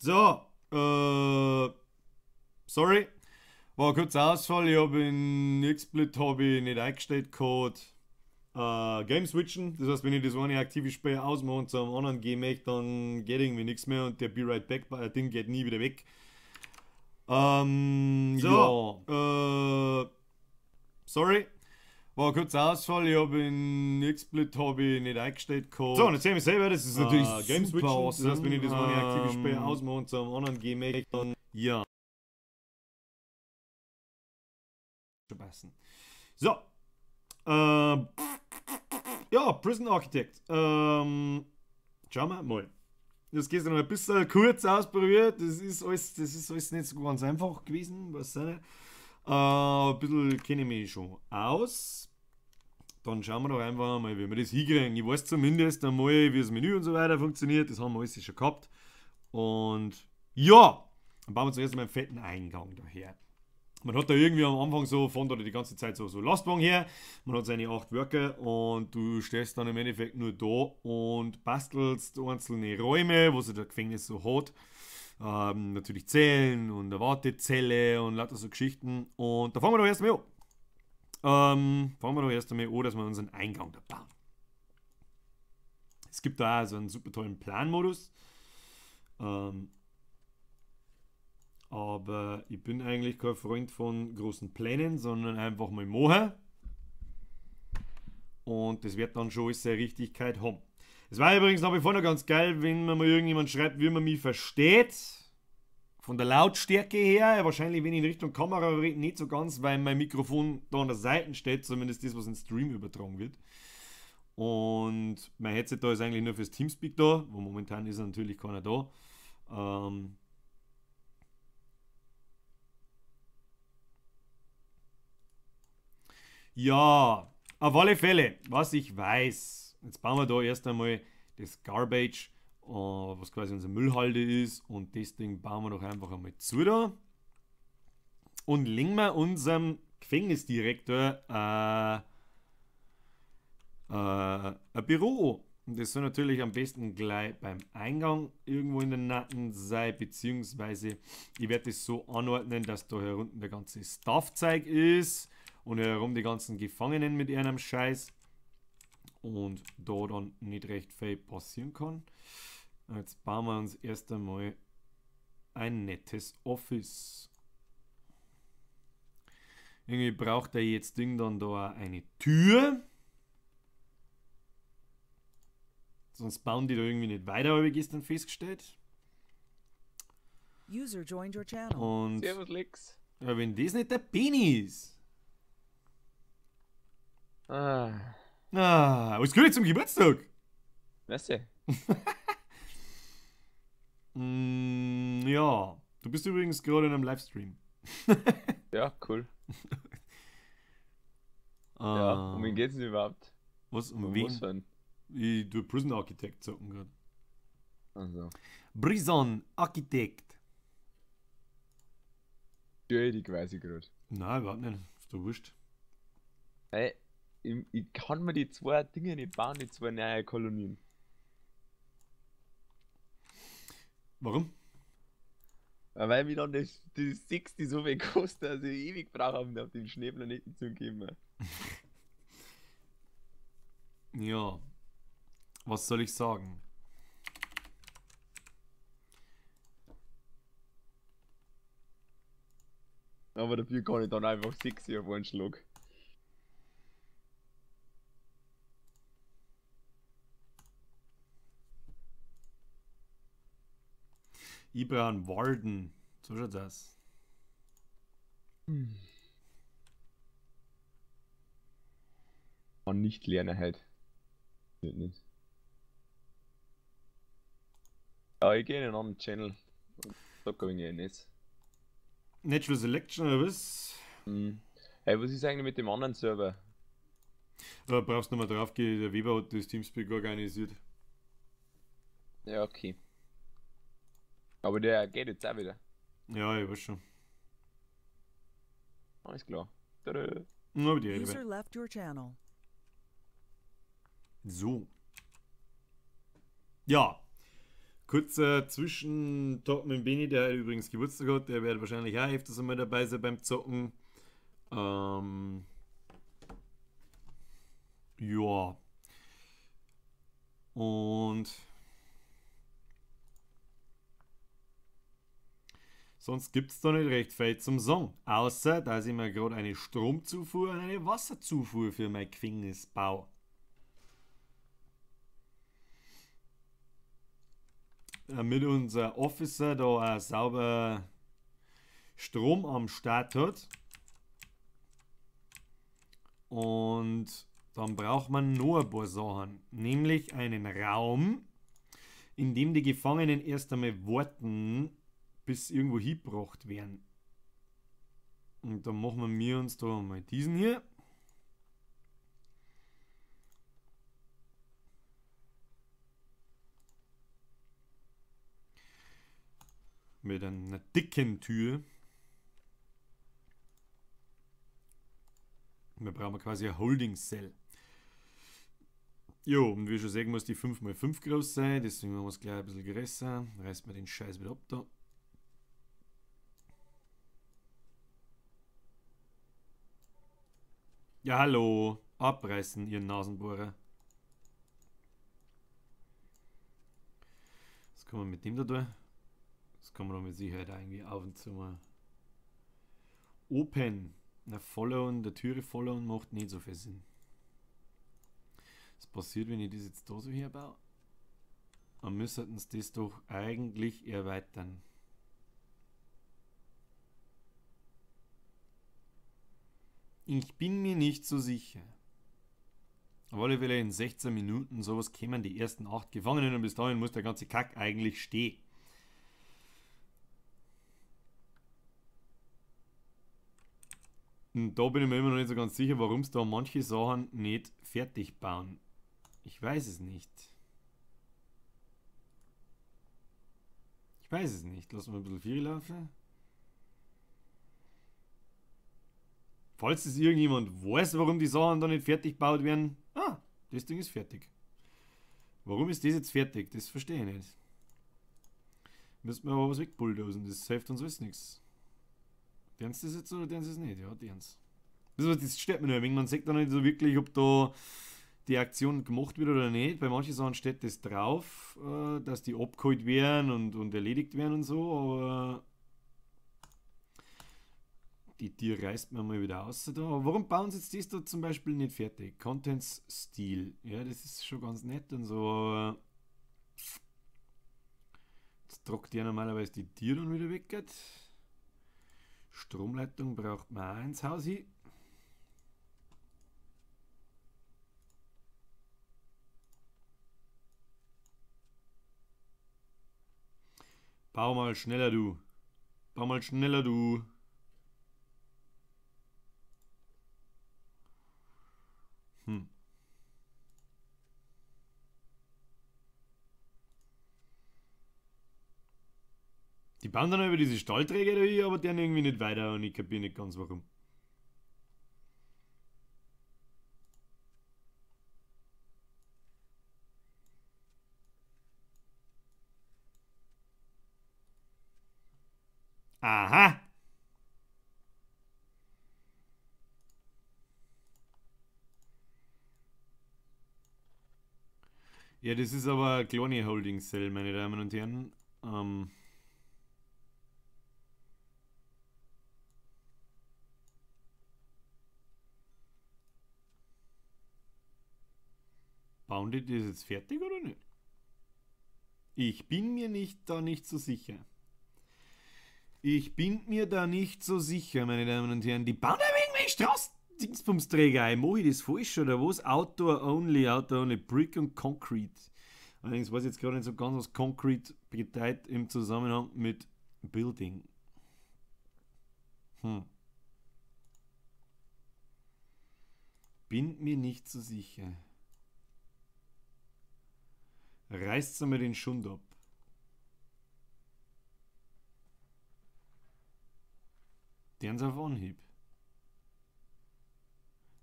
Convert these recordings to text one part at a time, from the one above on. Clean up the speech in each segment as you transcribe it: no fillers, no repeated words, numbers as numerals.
So, sorry. War kurz Ausfall. Ich habe in XSplit nicht eingestellt gehabt. Game switchen. Das heißt, wenn ich das eine aktive Spiel ausmache und zum anderen gehen möchte, dann geht irgendwie nichts mehr und der Be Right Back Ding geht nie wieder weg. So, ja. Sorry. War kurz Ausfall, ich habe in XSplit nicht eingestellt gehabt. So, und jetzt sehen wir selber, das ist natürlich Game Switchen. Awesome. Das heißt, wenn ich das eine aktive Spiel ausmache und zum anderen gehe möchte, dann ja. Passen. So. Ja, Prison Architect. Schauen wir mal. Das geht noch ein bisschen kurz ausprobiert. Das ist alles nicht so ganz einfach gewesen. Was nicht. Ein bisschen kenne ich mich schon aus. Dann schauen wir doch einfach mal, wie wir das hinkriegen. Ich weiß zumindest einmal, wie das Menü und so weiter funktioniert. Das haben wir alles schon gehabt. Und ja, dann bauen wir zuerst mal einen fetten Eingang daher. Man hat da irgendwie am Anfang so, von da die ganze Zeit so Lastwagen her, man hat seine 8 Worker und du stehst dann im Endeffekt nur da und bastelst einzelne Räume, wo sich der Gefängnis so hat. Natürlich Zellen und eine Wartezelle und lauter so Geschichten. Und da fangen wir doch erst mal an. Dass wir unseren Eingang da bauen. Es gibt da auch so einen super tollen Planmodus. Aber ich bin eigentlich kein Freund von großen Plänen, sondern einfach mal machen. Und das wird dann schon alles seine Richtigkeit haben. Es war übrigens nach wie vor noch ganz geil, wenn man mal irgendjemand schreibt, wie man mich versteht. Von der Lautstärke her, ja, wahrscheinlich wenn ich in Richtung Kamera rede, nicht so ganz, weil mein Mikrofon da an der Seite steht, zumindest das, was im Stream übertragen wird. Und mein Headset da ist eigentlich nur fürs Teamspeak da, wo momentan ist natürlich keiner da. Ja, auf alle Fälle, was ich weiß, jetzt bauen wir da erst einmal das Garbage, was quasi unsere Müllhalde ist, und das Ding bauen wir doch einfach einmal zu da. Und legen wir unserem Gefängnisdirektor ein Büro. Und das soll natürlich am besten gleich beim Eingang irgendwo in den Nacken sein, beziehungsweise ich werde es so anordnen, dass da herunten der ganze Staffzeug ist und herum die ganzen Gefangenen mit ihrem Scheiß und da dann nicht recht viel passieren kann. Jetzt bauen wir uns erst einmal ein nettes Office. Irgendwie braucht er jetzt Ding dann da eine Tür. Sonst bauen die da irgendwie nicht weiter, habe ich gestern festgestellt. User joined your channel. Und Servus Lex. ja, wenn das nicht der Benny ist. Alles Gute zum Geburtstag. Merci. Ja, du bist übrigens gerade in einem Livestream. Ja, cool. Ja, um wen geht's denn überhaupt? Was, um Wo wen? muss sein? Ich tue Prison Architect zocken gerade. Also. Prison Architect. Ja, die weiß ich gerade. Nein, überhaupt nicht. Ist doch wurscht. Hey, ich kann mir die zwei Dinge nicht bauen, die zwei neue Kolonien. Warum? Weil mir dann die 60 so viel kostet, dass ich ewig brauche, um auf den Schneeplaneten zu gehen. Ja. Was soll ich sagen? Aber dafür kann ich dann einfach 6 auf einen Schlag. Ich brauche einen Warden. So schaut's aus. Kann nicht lernen halt. Wird nicht. Ja, ich gehe in einen anderen Channel. Und da kann ich nicht. Natural Selection oder was? Hey, was ist eigentlich mit dem anderen Server? Da brauchst du nochmal drauf gehen, der Weber hat das Teamspeak organisiert. Ja, okay. Aber der geht jetzt auch wieder. Ja, ich weiß schon. Alles klar. Tada. Na, aber die User Rede. left your channel. So. Ja. Kurzer Zwischentalk mit dem Benny, der übrigens Geburtstag hat. Der wird wahrscheinlich auch öfters einmal dabei sein beim Zocken. Ja. Und sonst gibt es da nicht recht viel zum Sagen. Außer, dass ich mir gerade eine Stromzufuhr und eine Wasserzufuhr für mein Gefängnis baue. Damit unser Officer da auch sauber Strom am Start hat. Und dann braucht man noch ein paar Sachen. Nämlich einen Raum, in dem die Gefangenen erst einmal warten, bis sie irgendwo hingebracht werden. Und dann machen wir uns da mal diesen hier. Mit einer dicken Tür. Wir brauchen quasi ein Holding Cell. Jo, und wie schon sagen muss die 5x5 groß sein, deswegen machen wir es gleich ein bisschen größer. Reißt wir den Scheiß wieder ab da. Ja, hallo. Abreißen, ihr Nasenbohrer. Was kann man mit dem da tun? Das kann man doch mit Sicherheit irgendwie auf und zu mal. Open. Na, followen, der Türe followen macht nicht so viel Sinn. Was passiert, wenn ich das jetzt da so herbaue? Dann müssten sie das doch eigentlich erweitern. Ich bin mir nicht so sicher. Auf alle Fälle in 16 Minuten sowas kämen die ersten 8 Gefangenen und bis dahin muss der ganze Kack eigentlich stehen. Und da bin ich mir immer noch nicht so ganz sicher, warum es da manche Sachen nicht fertig bauen. Ich weiß es nicht. Ich weiß es nicht. Lassen wir ein bisschen viel laufen. Falls es irgendjemand weiß, warum die Sachen da nicht fertig gebaut werden. Ah, das Ding ist fertig. Warum ist das jetzt fertig? Das verstehe ich nicht. Müssen wir aber was wegbulldosen. Das hilft uns alles nichts. Deren sie das jetzt oder deren sie es nicht? Ja, deren es. Das stört mich nur, wenn man sieht dann nicht so wirklich, ob da die Aktion gemacht wird oder nicht. Bei manchen Sachen steht das drauf, dass die abgeholt werden und erledigt werden und so, aber die Tier reißt man mal wieder aus da. Aber warum bauen sie jetzt das da zum Beispiel nicht fertig? Contents Stil. Ja, das ist schon ganz nett und so, aber jetzt trockt ja normalerweise die Tier dann wieder weg. Stromleitung braucht man auch ins Haus hin. Bau mal schneller, du. Bau mal schneller, du. Die bauen dann über diese Stahlträger da hier, aber deren irgendwie nicht weiter und ich kapiere nicht ganz warum. Aha! Ja, das ist aber eine kleine Holding Cell, meine Damen und Herren. Bauen die das jetzt fertig oder nicht? Ich bin mir nicht so sicher. Ich bin mir da nicht so sicher, meine Damen und Herren. Die bauen da irgendwelche Straßendingsbumsträger ein. Mache ich das falsch oder was? Outdoor only, Brick und Concrete. Allerdings weiß ich jetzt gerade nicht so ganz, was Concrete bedeutet im Zusammenhang mit Building. Bin mir nicht so sicher. Reißt einmal den Schund ab. Deren auf Anhieb.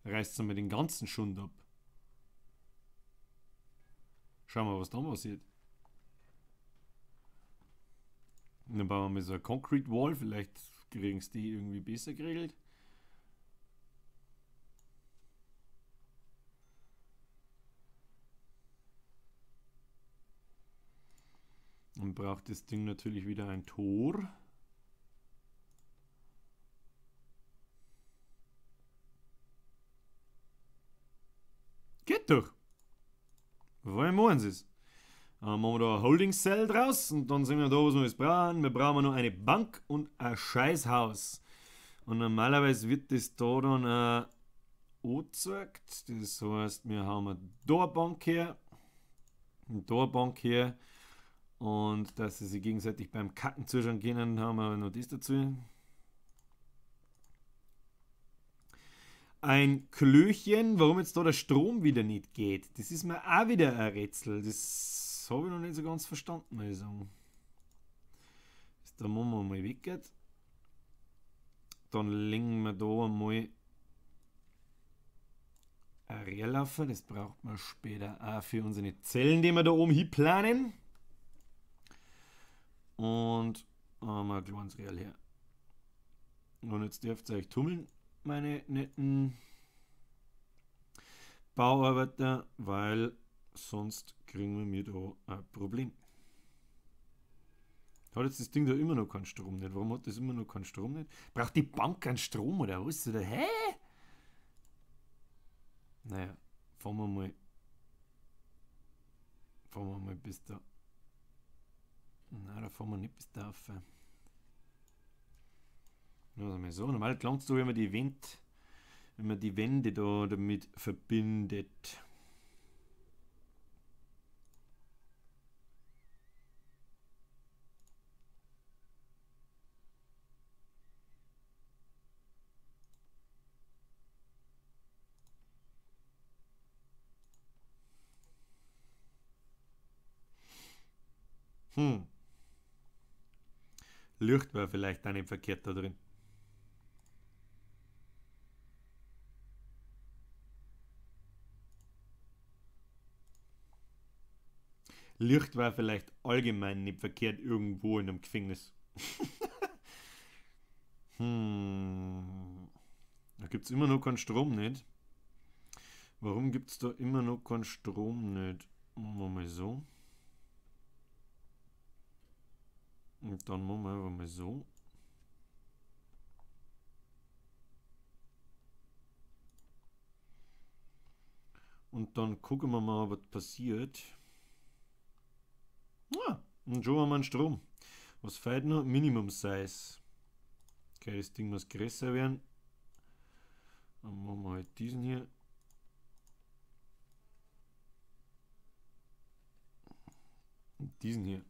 Reißt einmal den ganzen Schund ab. Schauen wir, was da passiert. Dann bauen wir mal so eine Concrete Wall, vielleicht kriegen es die irgendwie besser geregelt. Dann braucht das Ding natürlich wieder ein Tor. Geht doch. Woher meinen Sie es? Dann machen wir da ein Holding Cell draus und dann sind wir da, was wir jetzt brauchen. Wir brauchen noch eine Bank und ein Scheißhaus. Und normalerweise wird das da dann angezeigt. Das heißt, wir haben da eine Bank her und da eine Bank her. Und dass sie sich gegenseitig beim Kacken zuschauen können, haben wir noch das dazu. Ein Klöchen, warum jetzt da der Strom wieder nicht geht. Das ist mir auch wieder ein Rätsel. Das habe ich noch nicht so ganz verstanden, muss ich sagen. Da machen wir mal weg. Dann legen wir da mal ein Rohrlaufen. Das braucht man später auch für unsere Zellen, die wir da oben hin planen. Und haben wir ein kleines Real her. Und jetzt dürft ihr euch tummeln, meine netten Bauarbeiter, weil sonst kriegen wir da ein Problem. Hat jetzt das Ding da immer noch keinen Strom nicht? Warum hat das immer noch keinen Strom nicht? Braucht die Bank keinen Strom oder was? Oder hä? Naja, fahren wir mal bis da. Nein, da fahren wir nicht bis da auf. Also mal so, normal klang es so, wenn man die Wände da damit verbindet. Licht war vielleicht auch nicht verkehrt da drin. Licht war vielleicht allgemein nicht verkehrt irgendwo in einem Gefängnis. Da gibt es immer noch keinen Strom nicht. Warum gibt es da immer noch keinen Strom nicht? Machen wir mal so. Und dann machen wir einfach mal so. Und dann gucken wir mal, was passiert. Und schon haben wir einen Strom. Was fehlt noch? Minimum Size. Okay, das Ding muss größer werden. Dann machen wir halt diesen hier. Und diesen hier.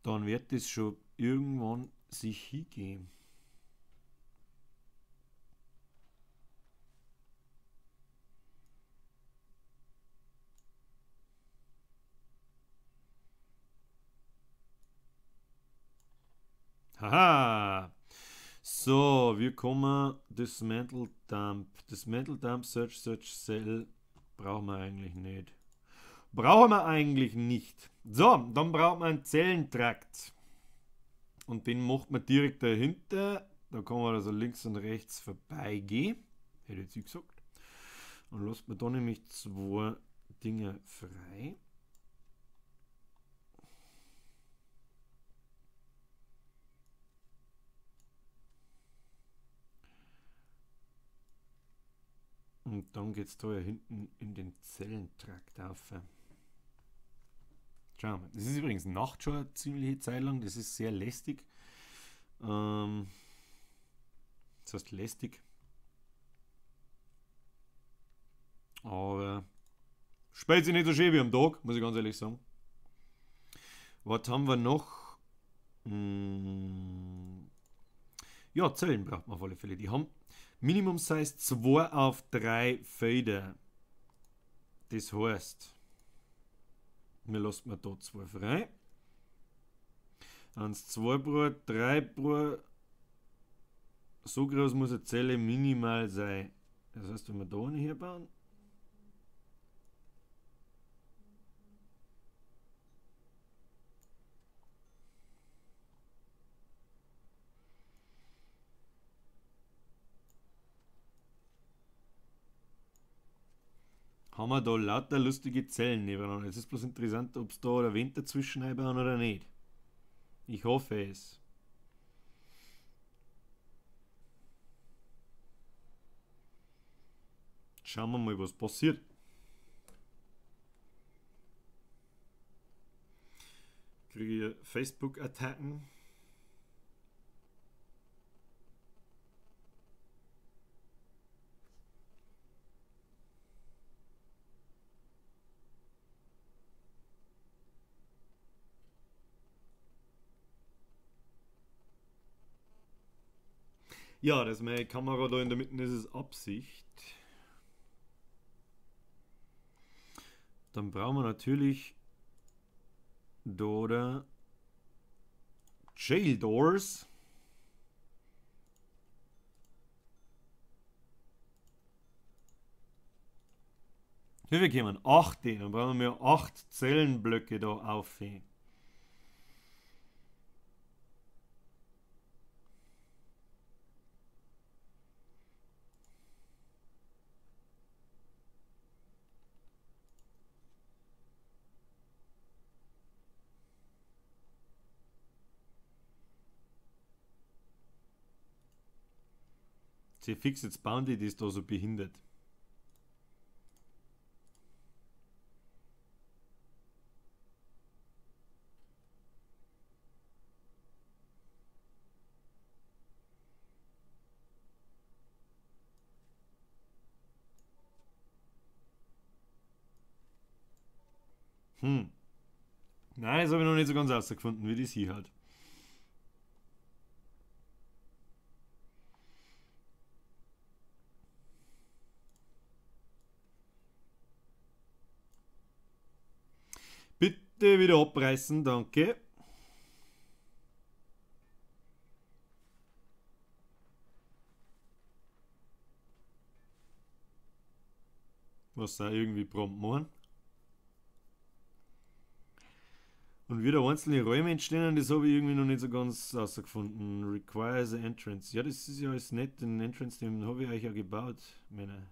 Dann wird das schon irgendwann sich hingehen. Haha! So, wir kommen Dismantle Dump. Dismantle Dump, Search Cell brauchen wir eigentlich nicht. Brauchen wir eigentlich nicht. So, dann braucht man einen Zellentrakt. Und den macht man direkt dahinter. Da kann man also links und rechts vorbeigehen. Hätte ich jetzt gesagt. Und lässt man da nämlich zwei Dinge frei. Und dann geht es da ja hinten in den Zellentrakt auf. Schauen wir. Das ist übrigens Nacht schon eine ziemliche Zeit lang. Das ist sehr lästig. Das heißt lästig. Aber spielt sich nicht so schön wie am Tag, muss ich ganz ehrlich sagen. Was haben wir noch? Ja, Zellen braucht man auf alle Fälle. Die haben Minimum Size 2 auf 3 Felder. Das heißt, wir lassen wir da 2 frei. 1, 2 Brot, 3 Brot. So groß muss eine Zelle minimal sein. Das heißt, wenn wir da eine hier bauen, haben wir da lauter lustige Zellen nebeneinander. Es ist bloß interessant, ob es da der Wind dazwischen einbauen oder nicht. Ich hoffe es. Schauen wir mal, was passiert. Kriege ich Facebook-Attacken? Ja, dass meine Kamera da in der Mitte ist, ist Absicht. Dann brauchen wir natürlich da Jail Doors. Wie viel kommen? 8. Dann brauchen wir 8 Zellenblöcke da auf. Sie fix jetzt bauen die das da so behindert. Nein, das habe ich noch nicht so ganz herausgefunden, wie das hier hat. Bitte wieder abreißen, danke. Was da irgendwie prompt machen. Und wieder einzelne Räume entstehen, das habe ich irgendwie noch nicht so ganz herausgefunden. Requires an entrance. Ja, das ist ja alles nett. Den Entrance, den habe ich euch ja gebaut, meine.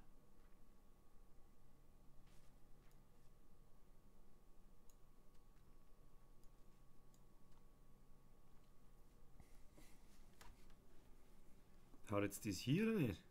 Hat jetzt das hier oder nicht?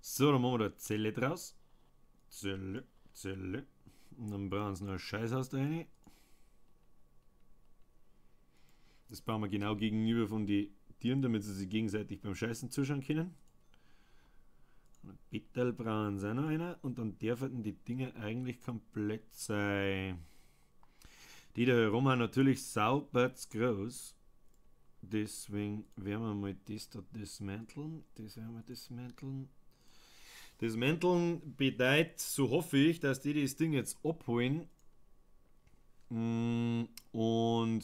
So, dann machen wir da eine Zelle draus. Zelle, Zelle. Und dann brauchen sie noch ein Scheißhaus da rein. Das bauen wir genau gegenüber von den Tieren, damit sie sich gegenseitig beim Scheißen zuschauen können. Und bitte brauchen sie auch noch einer. Und dann dürfen die Dinge eigentlich komplett sein. Die da herum haben natürlich sauberz groß. Deswegen werden wir mal das da dismanteln. Das werden wir dismanteln. Dismanteln bedeutet, so hoffe ich, dass die das Ding jetzt abholen. Und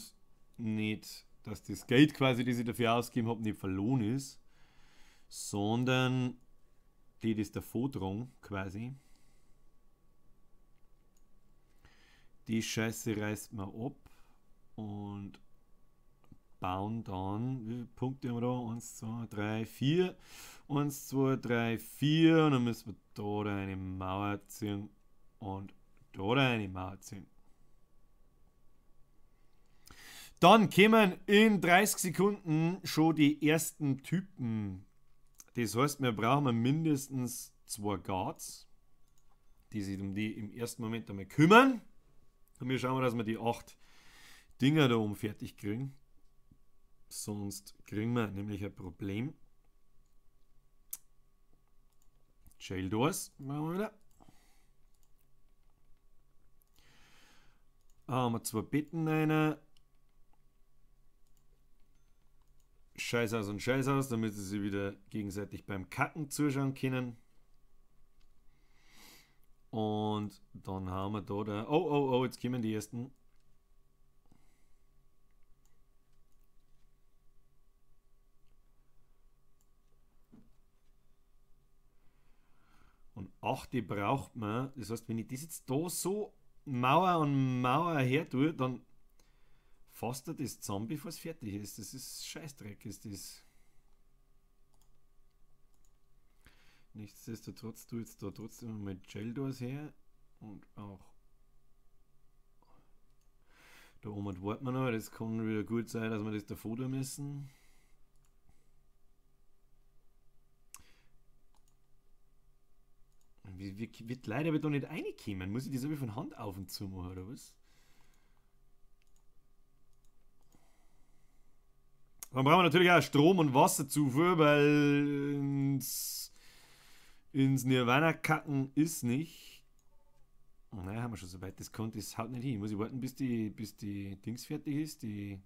nicht, dass das Geld quasi, das ich dafür ausgegeben habe, nicht verloren ist. Sondern die das davor tragen, quasi. Die Scheiße reißt man ab und bauen dann, wie viele Punkte haben wir da? 1, 2, 3, 4. 1, 2, 3, 4. Und dann müssen wir da eine Mauer ziehen und da eine Mauer ziehen. Dann kommen in 30 Sekunden schon die ersten Typen. Das heißt, wir brauchen mindestens 2 Guards, die sich um die im ersten Moment einmal kümmern. Und wir schauen, dass wir die 8 Dinger da oben fertig kriegen. Sonst kriegen wir nämlich ein Problem. Jail Doors machen wir wieder. Haben wir 2 Betten rein. Scheißhaus und Scheißhaus, damit sie sich wieder gegenseitig beim Kacken zuschauen können. Und Und dann haben wir da. Oh, jetzt kommen die ersten. Und 8 die braucht man. Das heißt, wenn ich das jetzt da so Mauer an Mauer her tue, dann fasst er das zusammen, bevor es fertig ist. Das ist Scheißdreck, ist das. Nichtsdestotrotz tue ich jetzt da trotzdem mal Geldors her. Und auch da oben warten wir noch. Das kann wieder gut sein, dass wir das davor tun müssen. Wird leider aber da nicht reinkommen. Muss ich das aber von Hand auf und zu machen, oder was? Dann brauchen wir natürlich auch Strom- und Wasserzufuhr, weil ins Nirvana kacken ist nicht. Naja, haben wir schon soweit. Das kommt, das haut nicht hin. Muss ich warten, bis die Dings fertig ist. Die.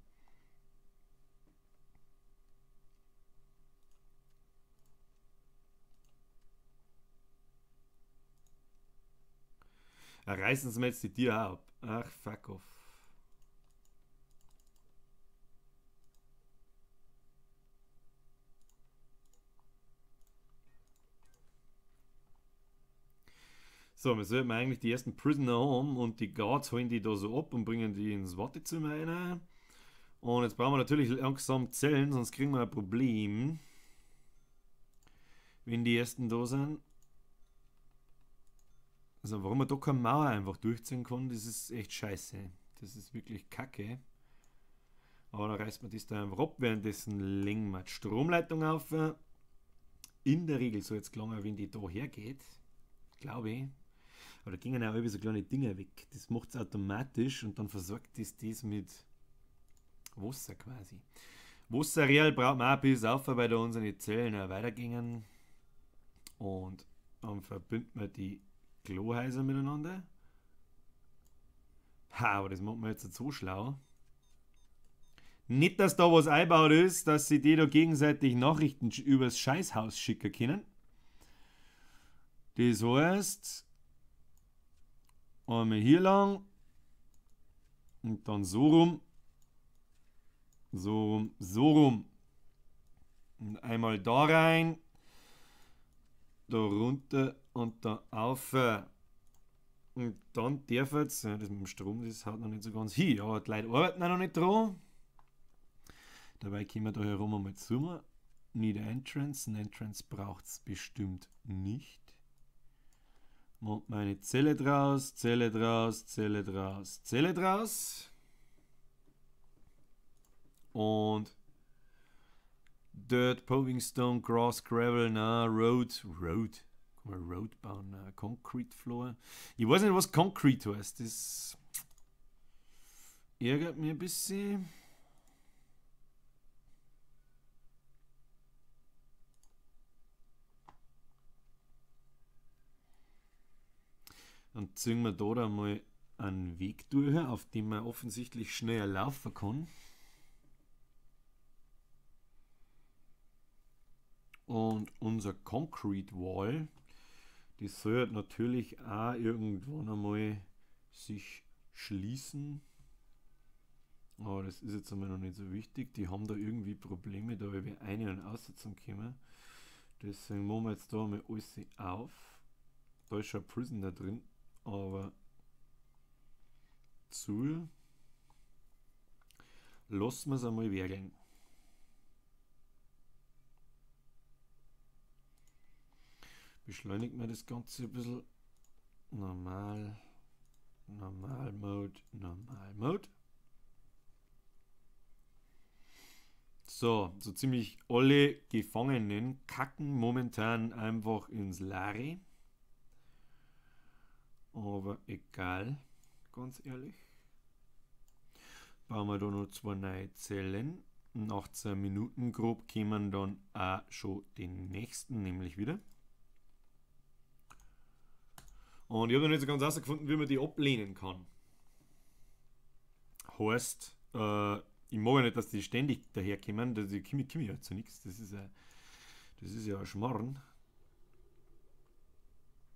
Reißen sie mir jetzt die Tiere ab. Ach, fuck off. So, wir sollten eigentlich die ersten Prisoner haben und die Guards holen die da so ab und bringen die ins Wartezimmer rein. Und jetzt brauchen wir natürlich langsam Zellen, sonst kriegen wir ein Problem. Wenn die ersten da sind. Also warum man da keine Mauer einfach durchziehen kann, das ist echt scheiße. Das ist wirklich kacke. Aber dann reißt man das da einfach ab, währenddessen legen wir die Stromleitung auf. In der Regel so jetzt lange, wenn die da hergeht. Glaube ich. Aber da gingen auch irgendwie so kleine Dinge weg. Das macht es automatisch und dann versorgt das mit Wasser quasi. Wasserreal braucht man auch bis auf, weil da unsere Zellen auch weitergingen. Und dann verbinden wir die Klohäuser miteinander. Ha, aber das macht man jetzt nicht so schlau. Nicht, dass da was eingebaut ist, dass sie die da gegenseitig Nachrichten übers Scheißhaus schicken können. Das heißt, einmal hier lang und dann so rum, so rum, so rum. Und einmal da rein, da runter und da auf. Und dann darf jetzt, ja, das mit dem Strom, das haut noch nicht so ganz hin, aber die Leute arbeiten auch noch nicht dran. Dabei können wir da herum einmal zoomen. Need Entrance. Ein Entrance braucht es bestimmt nicht. Macht meine Zelle draus, Zelle draus, Zelle draus, Zelle draus. Und Dirt, Paving Stone, Grass, Gravel, na, Road. Kann man Road bauen, na, Concrete Floor. Ich weiß nicht, was Concrete heißt. Das ärgert mich ein bisschen. Dann ziehen wir da mal einen Weg durch, auf dem man offensichtlich schneller laufen kann. Und unser Concrete Wall, die soll natürlich auch irgendwann einmal sich schließen. Aber das ist jetzt einmal noch nicht so wichtig. Die haben da irgendwie Probleme, da wir ein- und aussetzen können. Deswegen machen wir jetzt da mal alles auf. Da ist schon ein Prisoner drin, aber zu lassen wir es einmal werkeln. Beschleunigt man das Ganze ein bisschen. Normal, Normal Mode, Normal Mode. So ziemlich alle Gefangenen kacken momentan einfach ins Lari. Aber egal, ganz ehrlich. Bauen wir da noch 2 neue Zellen. Nach 2 Minuten grob kommen dann auch schon die nächsten nämlich wieder. Und ich habe noch nicht so ganz herausgefunden, wie man die ablehnen kann. Heißt, ich mag ja nicht, dass die ständig daherkommen, die kommen ja zu nichts. Das ist ja ein Schmarrn.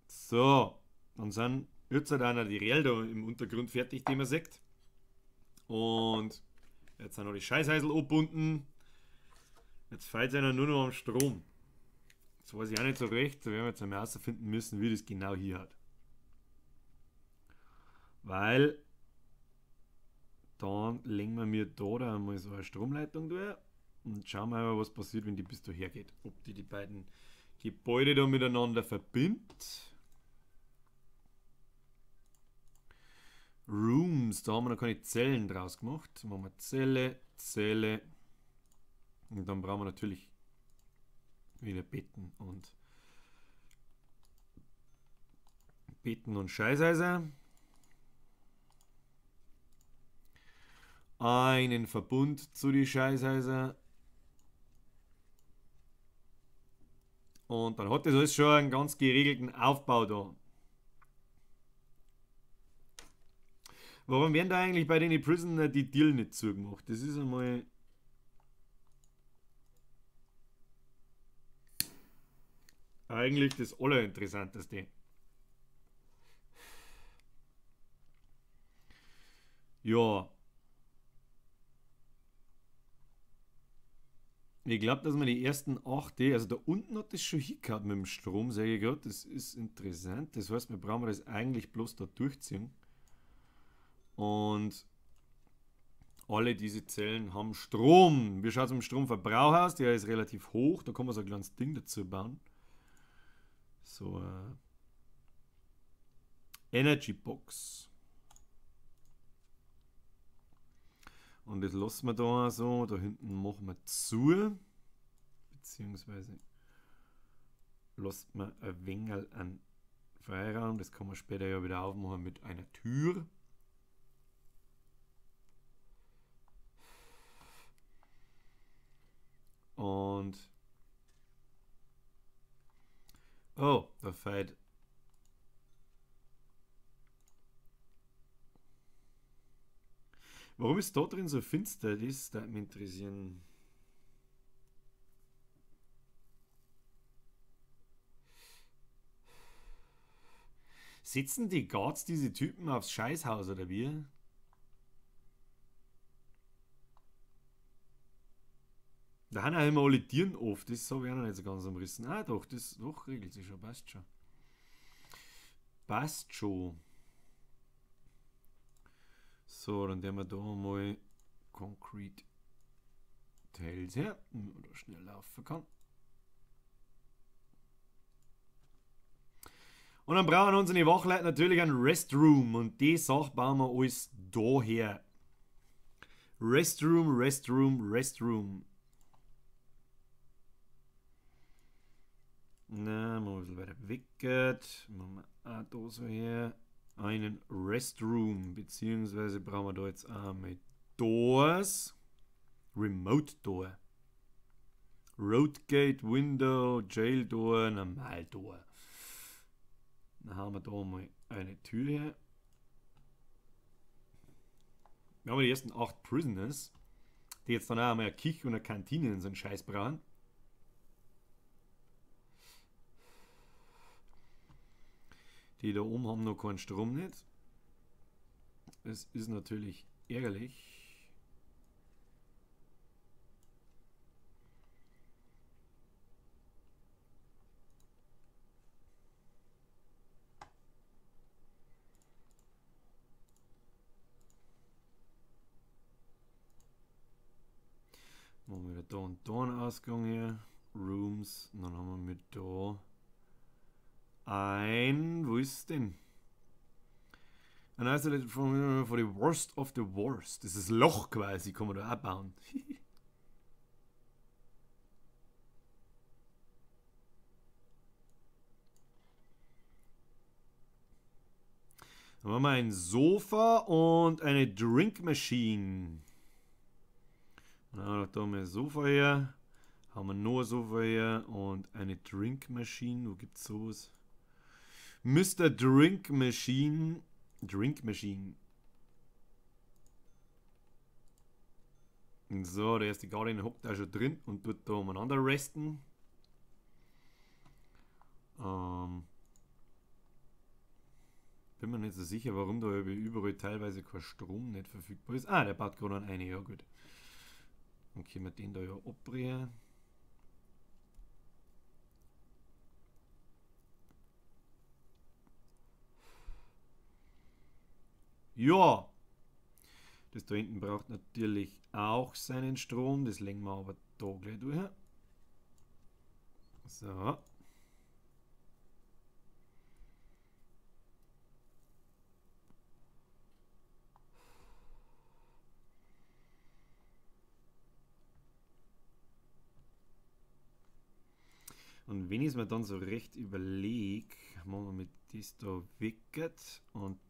So, dann sind Jetzt hat einer die Räl da im Untergrund fertig, die man sieht. Und jetzt sind noch die Scheißheisel abgebunden. Jetzt fehlt einer nur noch am Strom. Jetzt weiß ich auch nicht so recht. Da werden wir jetzt einmal herausfinden müssen, wie das genau hier hat. Weil dann legen wir mir da einmal so eine Stromleitung durch und schauen wir mal, was passiert, wenn die bis daher geht. Ob die beiden Gebäude da miteinander verbindet. Rooms, da haben wir noch keine Zellen draus gemacht. Da machen wir Zelle, Zelle. Und dann brauchen wir natürlich wieder Betten und Scheißhäuser. Einen Verbund zu die Scheißhäuser. Und dann hat das alles schon einen ganz geregelten Aufbau da. Warum werden da eigentlich bei den Prisoner die Deal nicht zugemacht? Das ist einmal eigentlich das Allerinteressanteste. Ja. Ich glaube, dass man die ersten 8, also da unten hat das schon hingehauen mit dem Strom, sage ich gerade. Das ist interessant. Das heißt, wir brauchen das eigentlich bloß da durchziehen. Und alle diese Zellen haben Strom. Wie schaut es mit dem Stromverbrauch aus? Der ist relativ hoch. Da kann man so ein kleines Ding dazu bauen. So Energy Box. Und das lassen wir da so. Da hinten machen wir zu. Beziehungsweise lassen wir ein wenig an Freiraum. Das kann man später ja wieder aufmachen mit einer Tür. Und oh, da fehlt. Warum ist da drin so finster? Das würde mich interessieren. Sitzen die Guards diese Typen aufs Scheißhaus oder wie? Da haben ja immer alle Tieren oft, das habe ich auch noch nicht so ganz umrissen. Ah doch, das doch regelt sich schon, passt schon. Passt schon. So, dann nehmen wir da mal Concrete Tails her, damit man da schnell laufen kann. Und dann brauchen unsere Wachleute natürlich einen Restroom und die Sache bauen wir alles daher. Restroom, Restroom, Restroom. Na, mal ein bisschen weiter weg. Machen wir auch da so her. Einen Restroom, beziehungsweise brauchen wir da jetzt auch mit Doors. Remote Door. Roadgate, Window, Jail Door, Normal Door. Dann haben wir da mal eine Tür her. Wir haben die ersten 8 Prisoners, die jetzt dann auch mal eine Küche und eine Kantine in so einen Scheiß brauchen. Die da oben haben noch keinen Strom nicht. Das ist natürlich ärgerlich. Machen wir da und da einen Ausgang hier. Rooms. Und dann haben wir mit da wo ist denn? An isolated for the worst of the worst. Das ist Loch quasi, kann man da auch bauen. Dann haben wir ein Sofa und eine Drink Machine. Dann haben wir da mal ein Sofa her. Haben wir noch ein Sofa her und eine Drink Machine. Wo gibt es sowas? Mr. Drink Machine. Drink Machine. So, der erste Guardian hockt da schon drin und tut da umeinander resten. Bin mir nicht so sicher, warum da überall teilweise kein Strom nicht verfügbar ist. Ah, der baut gerade an eine, ja gut. Dann können wir den da ja abbrechen. Ja, das da hinten braucht natürlich auch seinen Strom. Das legen wir aber da gleich durch. So. Und wenn ich es mir dann so recht überlege, machen wir mit das da weg und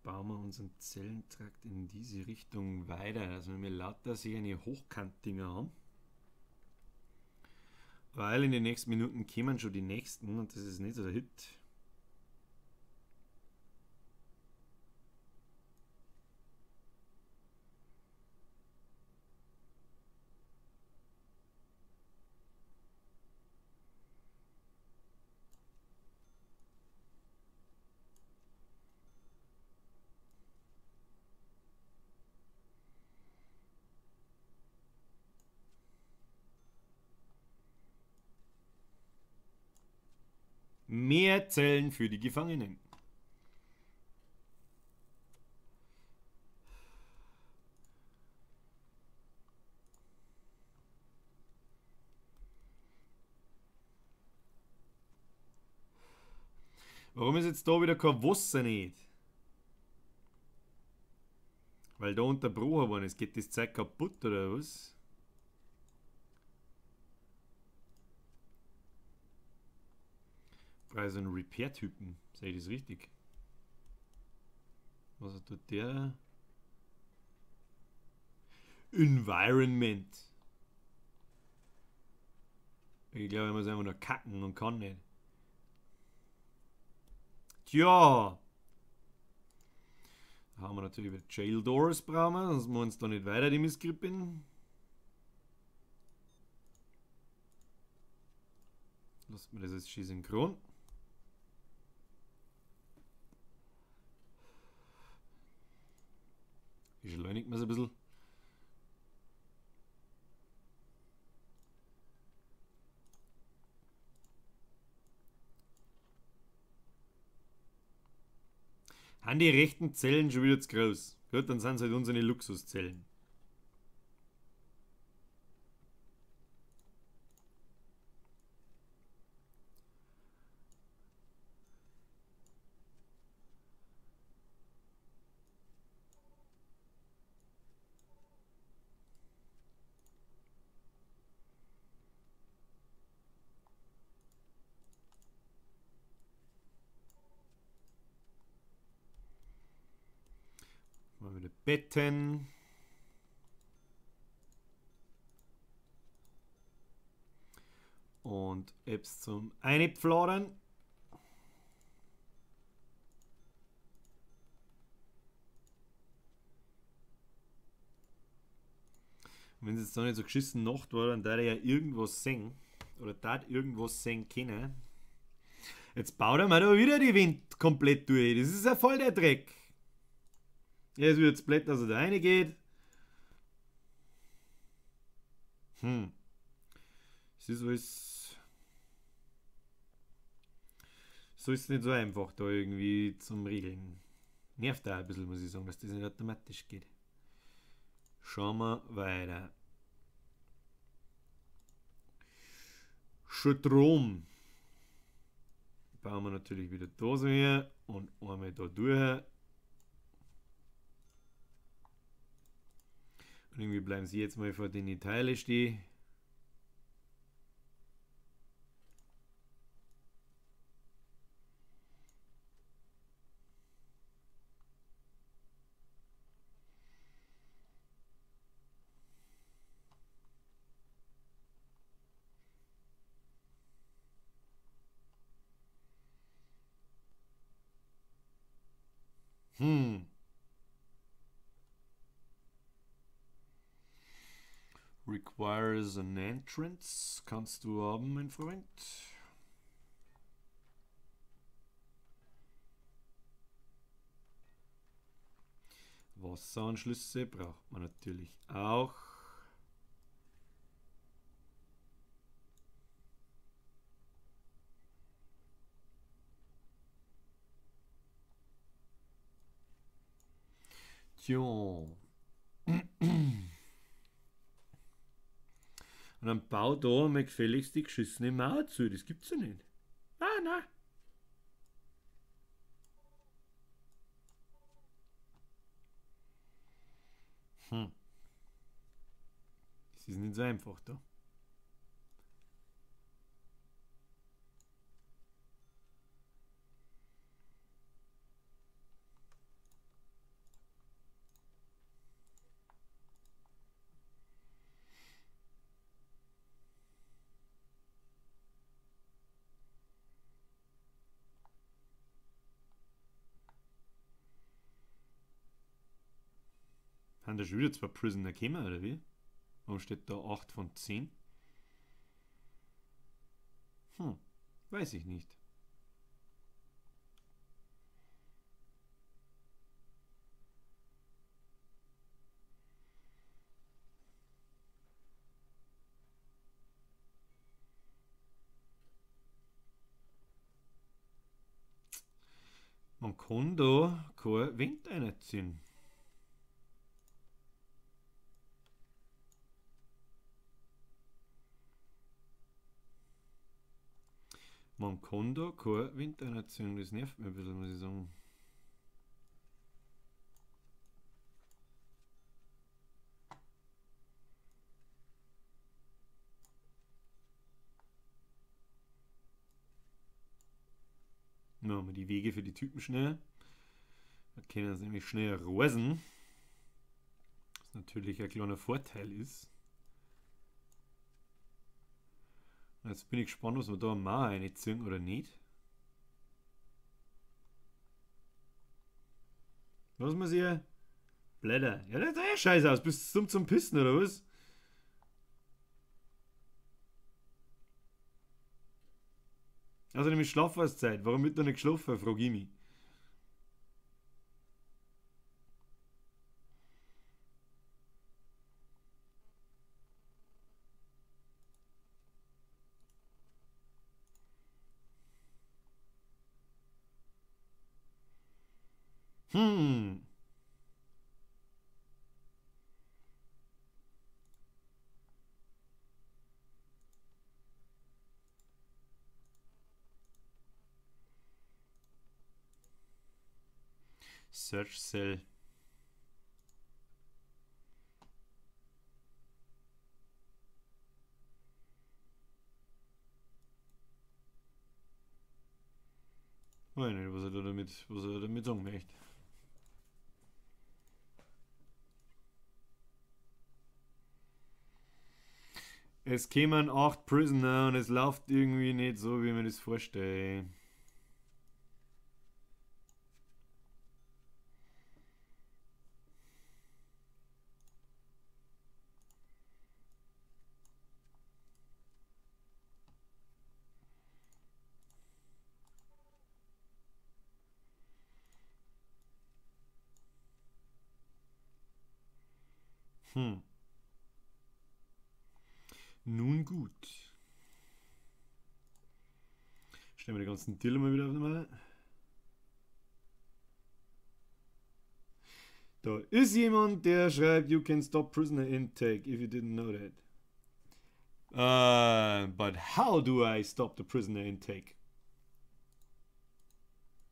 bauen wir unseren Zellentrakt in diese Richtung weiter. Also wir lauter sehr eine Hochkantdinger haben. Weil in den nächsten Minuten kommen schon die nächsten und das ist nicht so der Hit. Mehr Zellen für die Gefangenen. Warum ist jetzt da wieder kein Wasser nicht? Weil da unterbrochen worden ist. Geht das Zeug kaputt oder was? Brauche so einen Repair-Typen. Sehe ich das richtig? Was tut der? Environment. Ich glaube, er muss einfach nur kacken und kann nicht. Tja. Da haben wir natürlich wieder Jail Doors brauchen wir, sonst machen wir uns da nicht weiter die Misskrippen. Lassen wir das jetzt schön synchron. Beschleunigt man es ein bisschen. Haben die rechten Zellen schon wieder zu groß? Gut, dann sind es halt unsere Luxuszellen. Mal wieder Betten. Und Apps zum Einpfladern. Und wenn es jetzt noch nicht so geschissen Nacht war, dann darf er ja irgendwas sehen. Oder darf irgendwas sehen können. Jetzt baut er mir da wieder die Wind komplett durch. Das ist ja voll der Dreck. Jetzt wird es blöd, dass er da reingeht. Es ist alles. So ist es nicht so einfach da irgendwie zum Regeln. Nervt da ein bisschen, muss ich sagen, dass das nicht automatisch geht. Schauen wir weiter. Strom. Bauen wir natürlich wieder da so her und einmal da durch. Und irgendwie bleiben sie jetzt mal vor den Teilen stehen. Requires an entrance. Kannst du haben, mein Freund. Wasseranschlüsse braucht man natürlich auch. Tja. Und dann bau da mal gefälligst die geschissene Mauer zu. Das gibt's ja nicht. Ah, nein. Das ist nicht so einfach da. Haben da schon wieder 2 Prisoner gekommen, oder wie? Warum steht da 8 von 10? Weiß ich nicht. Man kann da kein Wind reinziehen. Man kann da kein Wind reinziehen. Das nervt mich ein bisschen, muss ich sagen. Machen wir die Wege für die Typen schnell. Da können sie nämlich schnell reisen. Was natürlich ein kleiner Vorteil ist. Jetzt bin ich gespannt, was wir da am Mauer reinziehen oder nicht. Was muss hier? Blätter. Ja, das sieht ja scheiße aus. Bist du dumm zum Pissen oder was? Außerdem ist Schlafenszeit. Warum wird da nicht geschlafen? Frage ich mich. Hm. Search Cell. Weiß nicht, was er damit sagen möchte. Es kämen 8 Prisoner und es läuft irgendwie nicht so, wie man das vorstellt. Hm. Nun gut. Stellen wir die ganzen Tiere mal wieder auf einmal. Da ist jemand, der schreibt, you can stop prisoner intake if you didn't know that. But how do I stop the prisoner intake?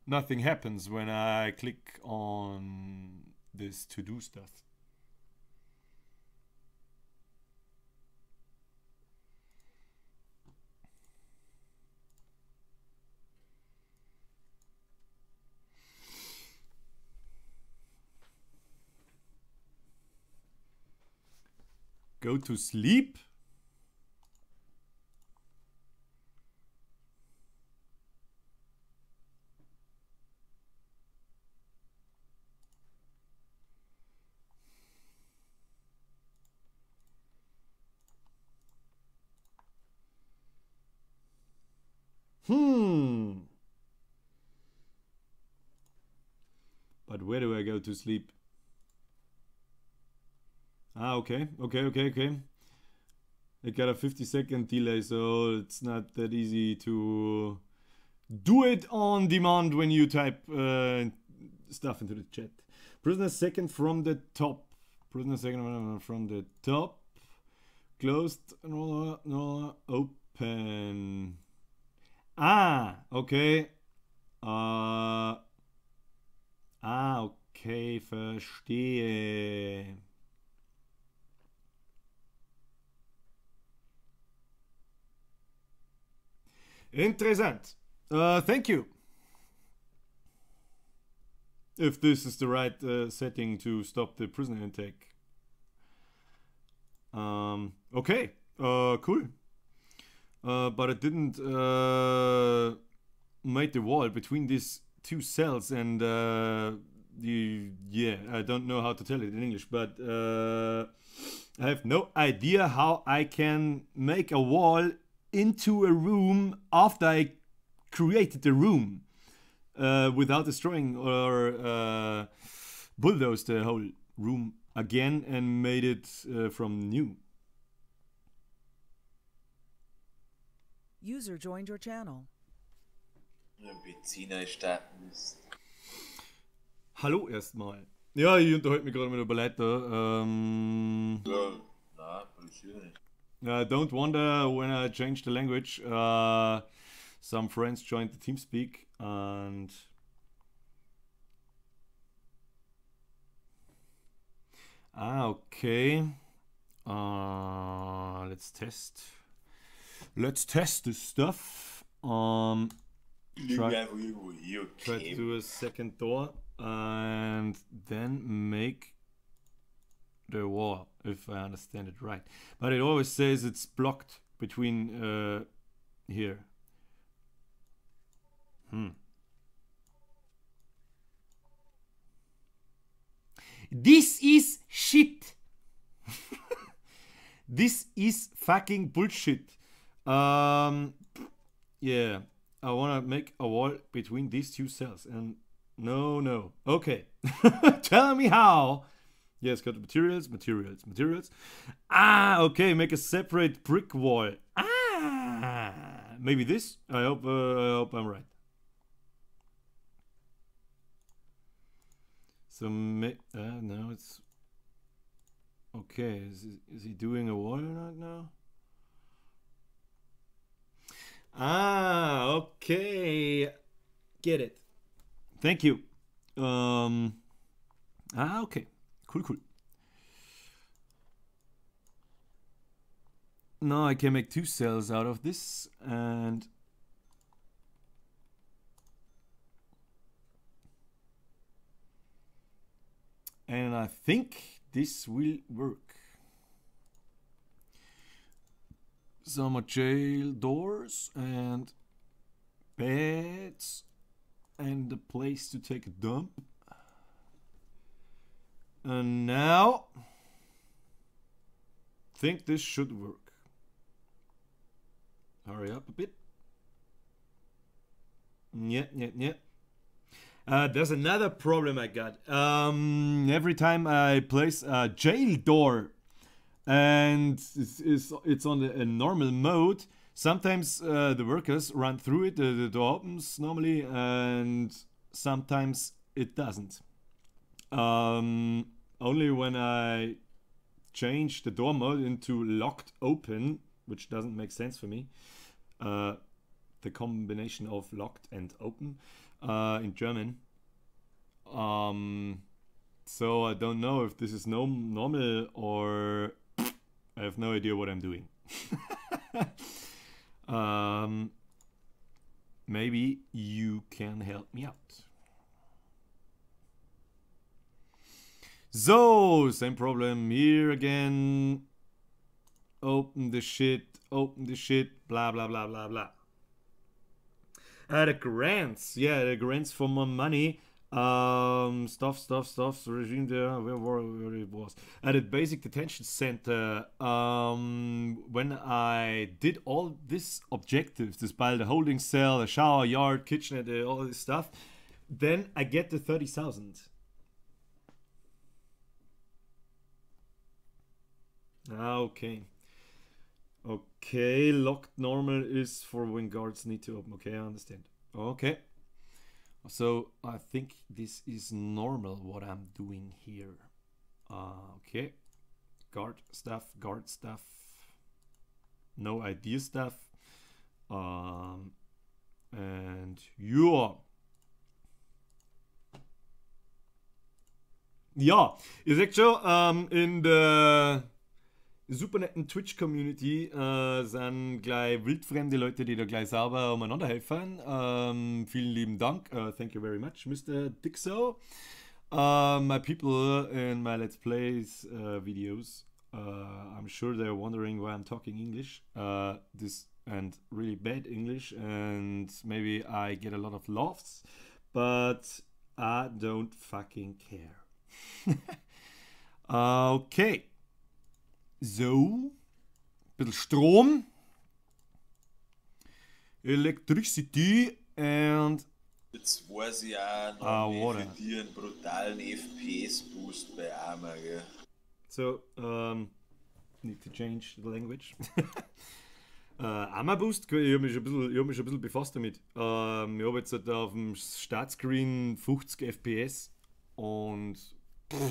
Nothing happens when I click on this to-do stuff. Go to sleep? But where do I go to sleep? Ah, okay. It got a 50-second delay, so it's not that easy to do it on demand when you type stuff into the chat. Prisoner second from the top. Prisoner second from the top. Closed. No, open. Ah, okay. Okay, verstehe. Interessant. Thank you. If this is the right setting to stop the prisoner intake. Okay, cool. But it didn't make the wall between these two cells, and yeah, I don't know how to tell it in English, but I have no idea how I can make a wall into a room after I created the room without destroying or bulldozed the whole room again and made it from new. User joined your channel. Benziner starten müssen. Hallo erstmal. Ja, ich unterhalte mich gerade mit der Balletta. Ja, na, passiert nicht. Don't wonder when I changed the language. Some friends joined the TeamSpeak and okay. Let's test. Let's test this stuff. Try to do a second door and then make the wall, if I understand it right. But it always says it's blocked between here. This is shit. This is fucking bullshit. Yeah, I want to make a wall between these two cells, and no. Okay, tell me how. Yes, got the materials. Ah, okay, make a separate brick wall. Ah, maybe this. I hope I'm right. So no, it's okay. Is he doing a wall right now? Ah, okay, get it. Thank you. Okay, cool. Now I can make two cells out of this, and I think this will work. Some more jail doors and beds and a place to take a dump. And now think this should work. Hurry up a bit. Yeah. There's another problem I got. Every time I place a jail door and it's on a normal mode, sometimes the workers run through it, the door opens normally, and sometimes it doesn't. Only when I change the door mode into locked open, which doesn't make sense for me, the combination of locked and open in German. So I don't know if this is normal or I have no idea what I'm doing. Maybe you can help me out. So, same problem here again. Open the shit, blah blah blah blah blah. The grants, yeah, the grants for more money. Stuff, regime there, where it was. At the basic detention center, when I did all these objectives, this build a holding cell, a shower, yard, kitchenette, all this stuff, then I get the 30,000. Okay. Okay, locked normal is for when guards need to open. Okay, I understand. Okay. So I think this is normal what I'm doing here. Okay. Guard stuff, guard stuff. No idea stuff. And you are. Ja, ihr seht schon, in der super netten Twitch-Community sind gleich wildfremde Leute, die da gleich sauber umeinander helfen. Vielen lieben Dank. Thank you very much, Mr. Dixo. My people in my Let's Plays videos, I'm sure they're wondering why I'm talking English. This and really bad English, and maybe I get a lot of laughs, but I don't fucking care. Okay. So. Bisschen Strom. Electricity and. Jetzt weiß ich auch noch water. für dir einen brutalen FPS-Boost bei Arma, gell? So, need to change the language. Arma Boost, ich habe mich, hab mich ein bisschen befasst damit. Ich habe jetzt halt auf dem Startscreen 50 FPS und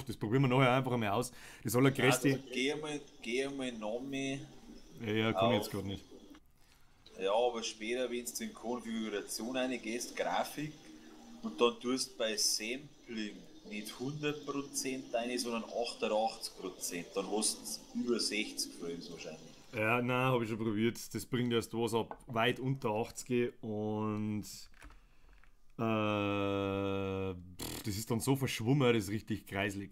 das probieren wir nachher einfach einmal aus. Das allergrößte. Also, geh einmal noch mehr. Ja, kann ich jetzt gerade nicht. Ja, aber später, wenn du in Konfiguration reingehst, Grafik, und dann tust bei Sampling nicht 100% rein, sondern 88%, dann hast du über 60 Frames wahrscheinlich. Ja, nein, habe ich schon probiert. Das bringt erst was ab weit unter 80 und das ist dann so verschwommen, das ist richtig kreislig.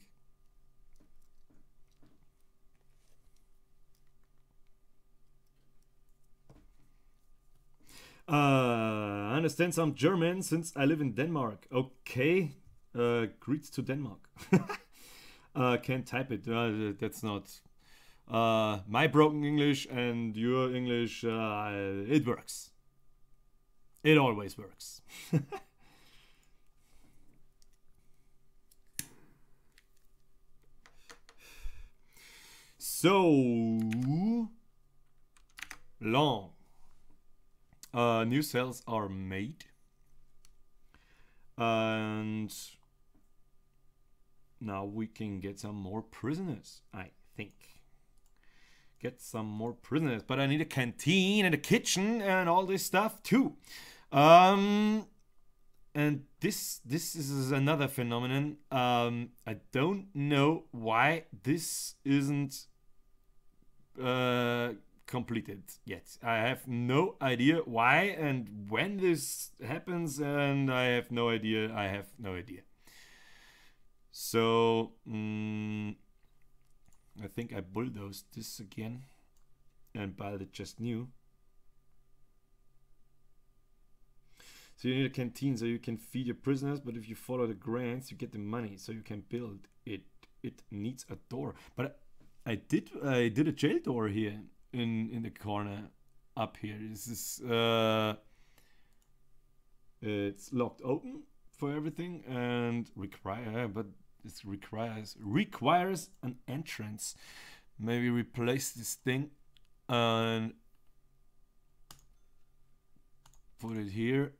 I understand some German since I live in Denmark. Okay, greets to Denmark. Can't type it. That's not my broken English and your English. It works. It always works. So long. New cells are made, and now we can get some more prisoners, I think. Get some more prisoners, but I need a canteen and a kitchen and all this stuff too. And this is another phenomenon. I don't know why this isn't completed yet. I have no idea why and when this happens, and I have no idea. So I think I bulldozed this again and built it just new. So you need a canteen so you can feed your prisoners, but if you follow the grants, you get the money so you can build it. It needs a door, but I did a jail door here in the corner up here. This is it's locked open for everything and this requires an entrance. Maybe replace this thing and put it here.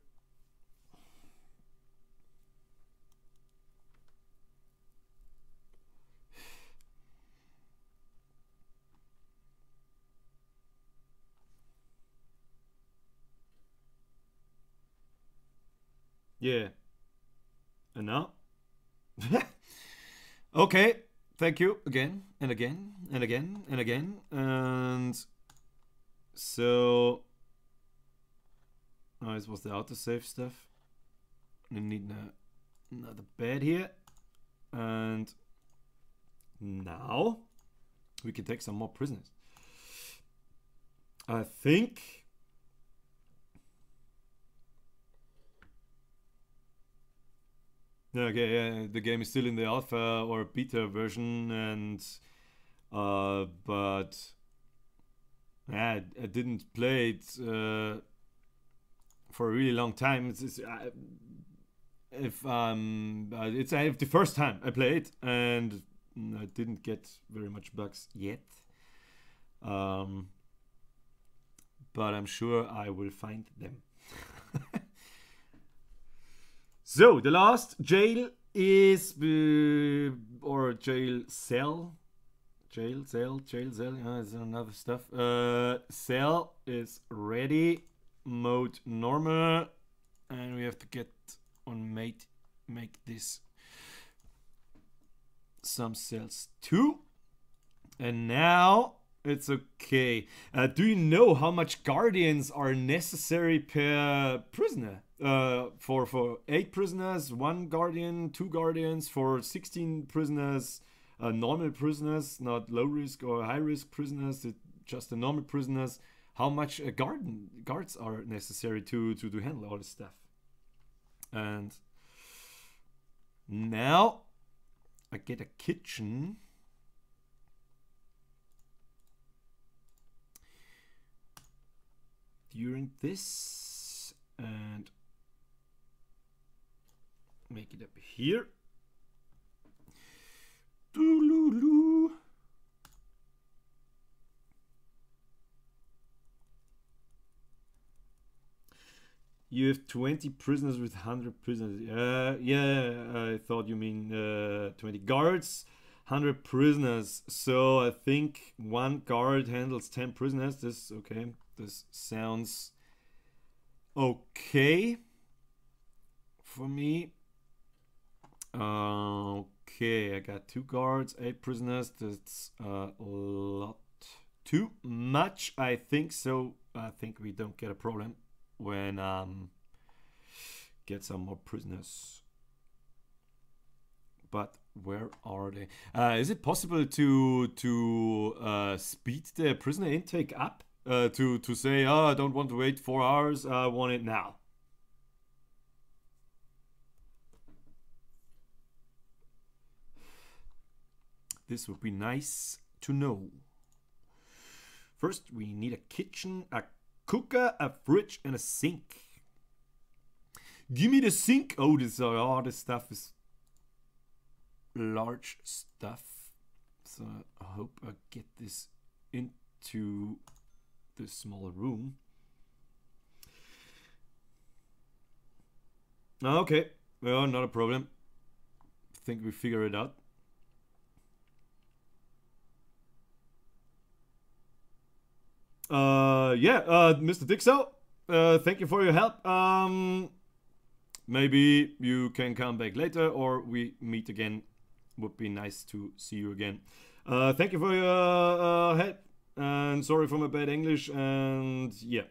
Yeah. And now? Okay. Thank you again and again and again and again. And so this was the autosave stuff. We need another bed here. And now we can take some more prisoners. I think. Okay, yeah, the game is still in the alpha or beta version, and but yeah, I didn't play it for a really long time. It's the first time I played, and I didn't get very much bugs yet. But I'm sure I will find them. So the last jail is or jail cell. Jail cell. Yeah, it's another stuff. Cell is ready. Mode normal, and we have to get on make this some cells too. And now it's okay. Do you know how much guardians are necessary per prisoner? For 8 prisoners, 1 guardian, 2 guardians. For 16 prisoners, normal prisoners, not low risk or high risk prisoners, just the normal prisoners. How much guards are necessary to handle all this stuff? And now I get a kitchen. During this, and make it up here. Doo-loo-loo. You have 20 prisoners with 100 prisoners. Yeah, I thought you mean 20 guards, 100 prisoners. So I think 1 guard handles 10 prisoners. This okay. This sounds okay for me. Okay, I got 2 guards, 8 prisoners. That's a lot too much, I think. So I think we don't get a problem when get some more prisoners. But where are they? Is it possible to speed the prisoner intake up? To say, oh, I don't want to wait 4 hours, I want it now. This would be nice to know. First, we need a kitchen, a cooker, a fridge, and a sink. Give me the sink. Oh, this stuff is large stuff. So I hope I get this into this small room. Okay, well, not a problem. I think we figure it out. Mr. Dixo, thank you for your help. Maybe you can come back later, or we meet again. Would be nice to see you again. Thank you for your help. And sorry for my bad English, and yeah.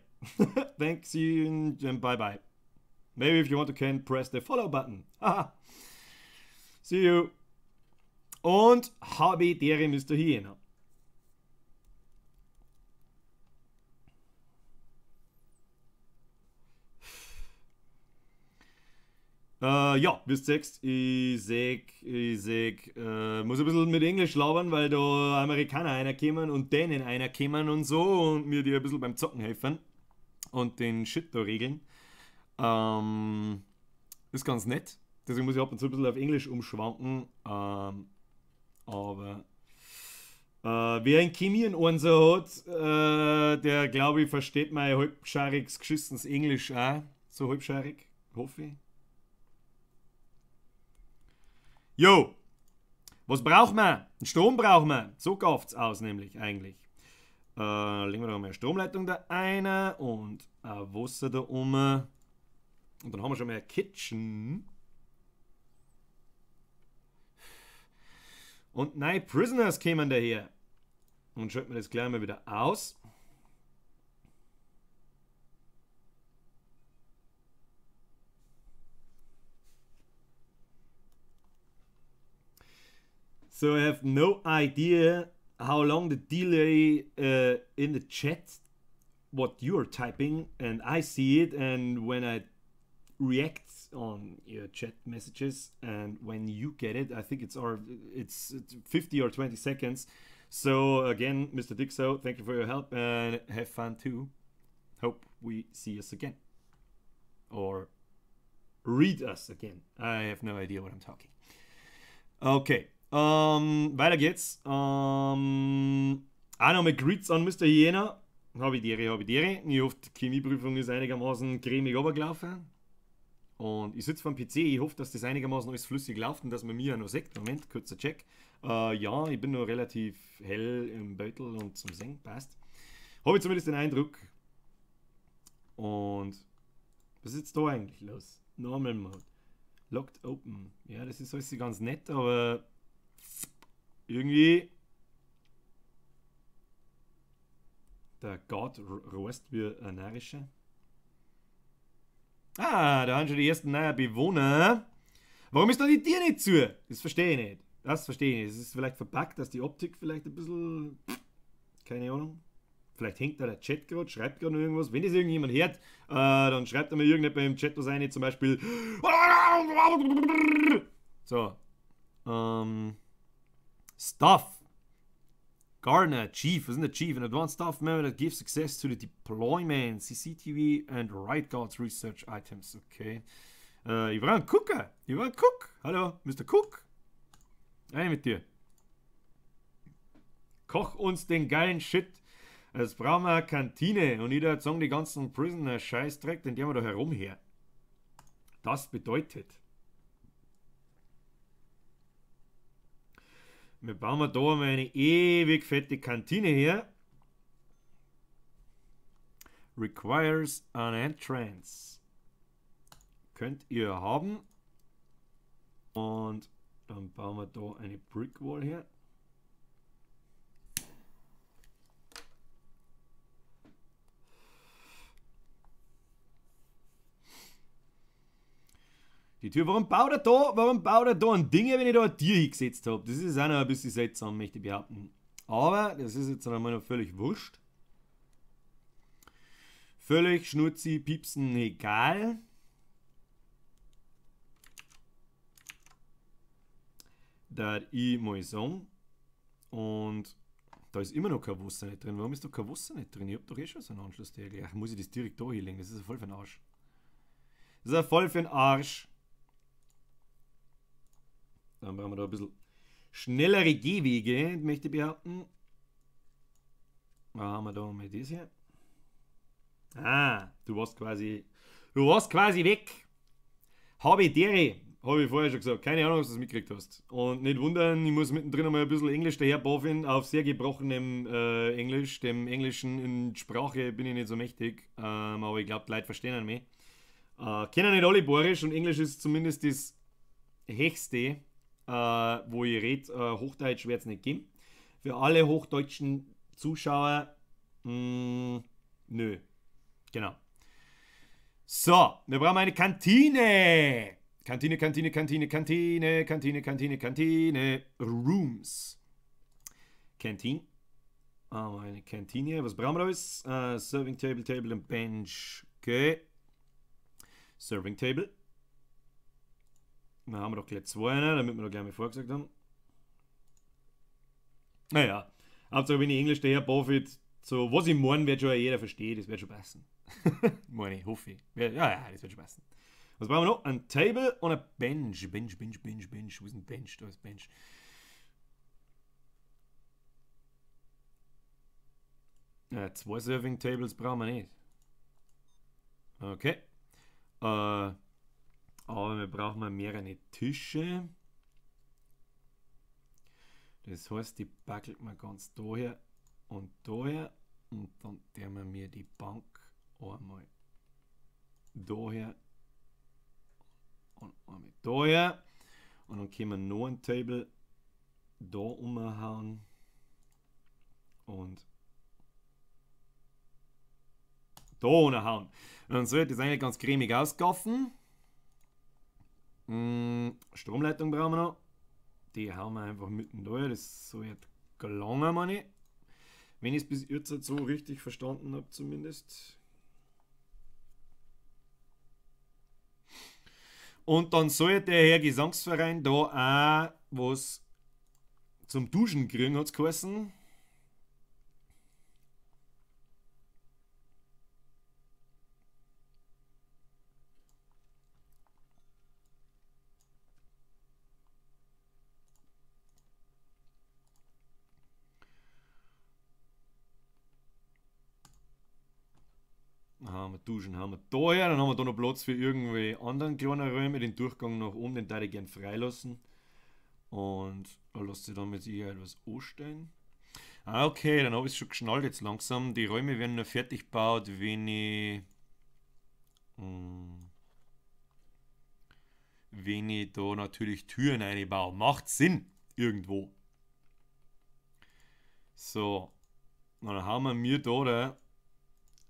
Thanks, you, and bye-bye. Maybe if you want to, can press the follow button. Haha. See you. Und habe dere Mr. Hyena. Ja, bis jetzt, ich muss ein bisschen mit Englisch labern, weil da Amerikaner einer kommen und denen einer kommen und so und mir die ein bisschen beim Zocken helfen und den Shit da regeln. Ist ganz nett, deswegen muss ich ab und zu ein bisschen auf Englisch umschwanken, aber wer in Chemie einen so hat, der glaube ich versteht mein halbschariges geschissenes Englisch auch, so halbscharig, hoffe ich. Jo, was braucht man? Strom braucht man. So kauft's aus, nämlich eigentlich. Legen wir da mal eine Stromleitung da rein und ein Wasser da um. Und dann haben wir schon mal ein Kitchen. Und nein, Prisoners kämen daher. Und schalten wir das gleich mal wieder aus. So I have no idea how long the delay in the chat, what you're typing, and I see it, and when I react on your chat messages, and when you get it, I think it's 50 or 20 seconds. So again, Mr. Dixo, thank you for your help, and have fun too. Hope we see us again. Or read us again. I have no idea what I'm talking. Okay. Weiter geht's. Auch noch mit Grits an Mr. Hyena. Habe ich dir. Ich hoffe, die Chemieprüfung ist einigermaßen cremig runtergelaufen. Und ich sitze vom PC, ich hoffe, dass das einigermaßen alles flüssig läuft und dass man mich ja noch sieht. Moment, kurzer Check. Ja, ich bin noch relativ hell im Beutel und zum Singen, passt. Habe ich zumindest den Eindruck. Und was ist jetzt da eigentlich los? Normal Mode. Locked Open. Ja, das ist alles ganz nett, aber irgendwie der Gott rost wie ein Narischer. Ah, da haben schon die ersten neuen Bewohner. Warum ist da die Tür nicht zu? Das verstehe ich nicht. Das verstehe ich nicht. Es ist vielleicht verpackt, dass die Optik vielleicht ein bisschen... Keine Ahnung. Vielleicht hängt da der Chat gerade, schreibt gerade noch irgendwas. Wenn das irgendjemand hört, dann schreibt er mir irgendjemand im Chat was rein, zum Beispiel... So. Stuff. Gardener, Chief, was ist denn der Chief? An advanced staff member that gives access to the deployment, CCTV and Right Guards Research Items. Okay. Ich brauche einen Cooker. Ich brauche einen Cook. Hallo, Mr. Cook. Rein mit dir. Koch uns den geilen Shit. Jetzt brauchen wir eine Kantine. Und ich würde sagen, die ganzen Prisoner-Scheißdreck, den wir da herumher. Das bedeutet... Wir bauen da mal eine ewig fette Kantine her. Requires an entrance. Könnt ihr haben. Und dann bauen wir da eine Brickwall her. Die Tür, warum baut er da ein Ding, wenn ich da ein Tier hingesetzt habe? Das ist auch noch ein bisschen seltsam, möchte ich behaupten. Aber das ist jetzt einmal noch völlig wurscht. Völlig schnurzi, piepsen, egal. Da ich mal sagen. Und da ist immer noch kein Wasser nicht drin. Warum ist da kein Wasser nicht drin? Ich hab doch eh schon so einen Anschluss. Ach, muss ich das direkt da hinlegen? Das ist ja voll für den Arsch. Das ist ja voll für den Arsch. Dann brauchen wir da ein bisschen schnellere Gehwege, möchte ich behaupten. Was haben wir da mit das hier? Ah, du warst quasi weg. Habe ich vorher schon gesagt. Keine Ahnung, ob du das mitgekriegt hast. Und nicht wundern, ich muss mittendrin einmal ein bisschen Englisch daherbauen. Auf sehr gebrochenem Englisch. Dem Englischen in Sprache bin ich nicht so mächtig. Aber ich glaube, die Leute verstehen mich. Kennen nicht alle Bayerisch und Englisch ist zumindest das Höchste, wo ich rede. Hochdeutsch wird es nicht geben. Für alle hochdeutschen Zuschauer, nö. Genau. So, wir brauchen eine Kantine. Kantine. Rooms. Canteen. Eine Kantine. Was brauchen wir da alles? Serving Table and Bench. Okay. Serving Table. Da haben wir doch gleich zwei, ne, damit wir da gleich mal vorgesagt haben. Naja, Hauptsache wenn ich Englisch daher baufit, so was ich meine, wird schon jeder verstehen, das wird schon passen. Meine ich, hoffe ich. Ja, das wird schon passen. Was brauchen wir noch? Ein Table und ein Bench. Bench. Wo ist ein Bench? Da ist Bench. Ja, zwei Serving Tables brauchen wir nicht. Okay. Aber wir brauchen mehrere Tische. Das heißt, die backelt man ganz daher und daher. Und dann tun wir mir die Bank einmal daher und einmal daher. Und dann können wir noch ein Table da umhauen. Und da umhauen. Und dann sollte das eigentlich ganz cremig ausgaffen. Stromleitung brauchen wir noch. Die hauen wir einfach mitten durch. Das soll jetzt gelangen, meine. Wenn ich es bis jetzt so richtig verstanden habe, zumindest. Und dann soll der Herr Gesangsverein da auch was zum Duschen kriegen, hat es geheißen. haben wir Duschen, haben wir da her, dann haben wir da noch Platz für irgendwie anderen kleinen Räume, den Durchgang nach oben, den würde ich gerne freilassen. Und da lässt sich dann mit Sicherheit was anstellen. Ah, okay, dann habe ich es schon geschnallt jetzt langsam. Die Räume werden nur fertig gebaut, wenn ich da natürlich Türen einbaue. Macht Sinn, irgendwo. So, dann haben wir mir da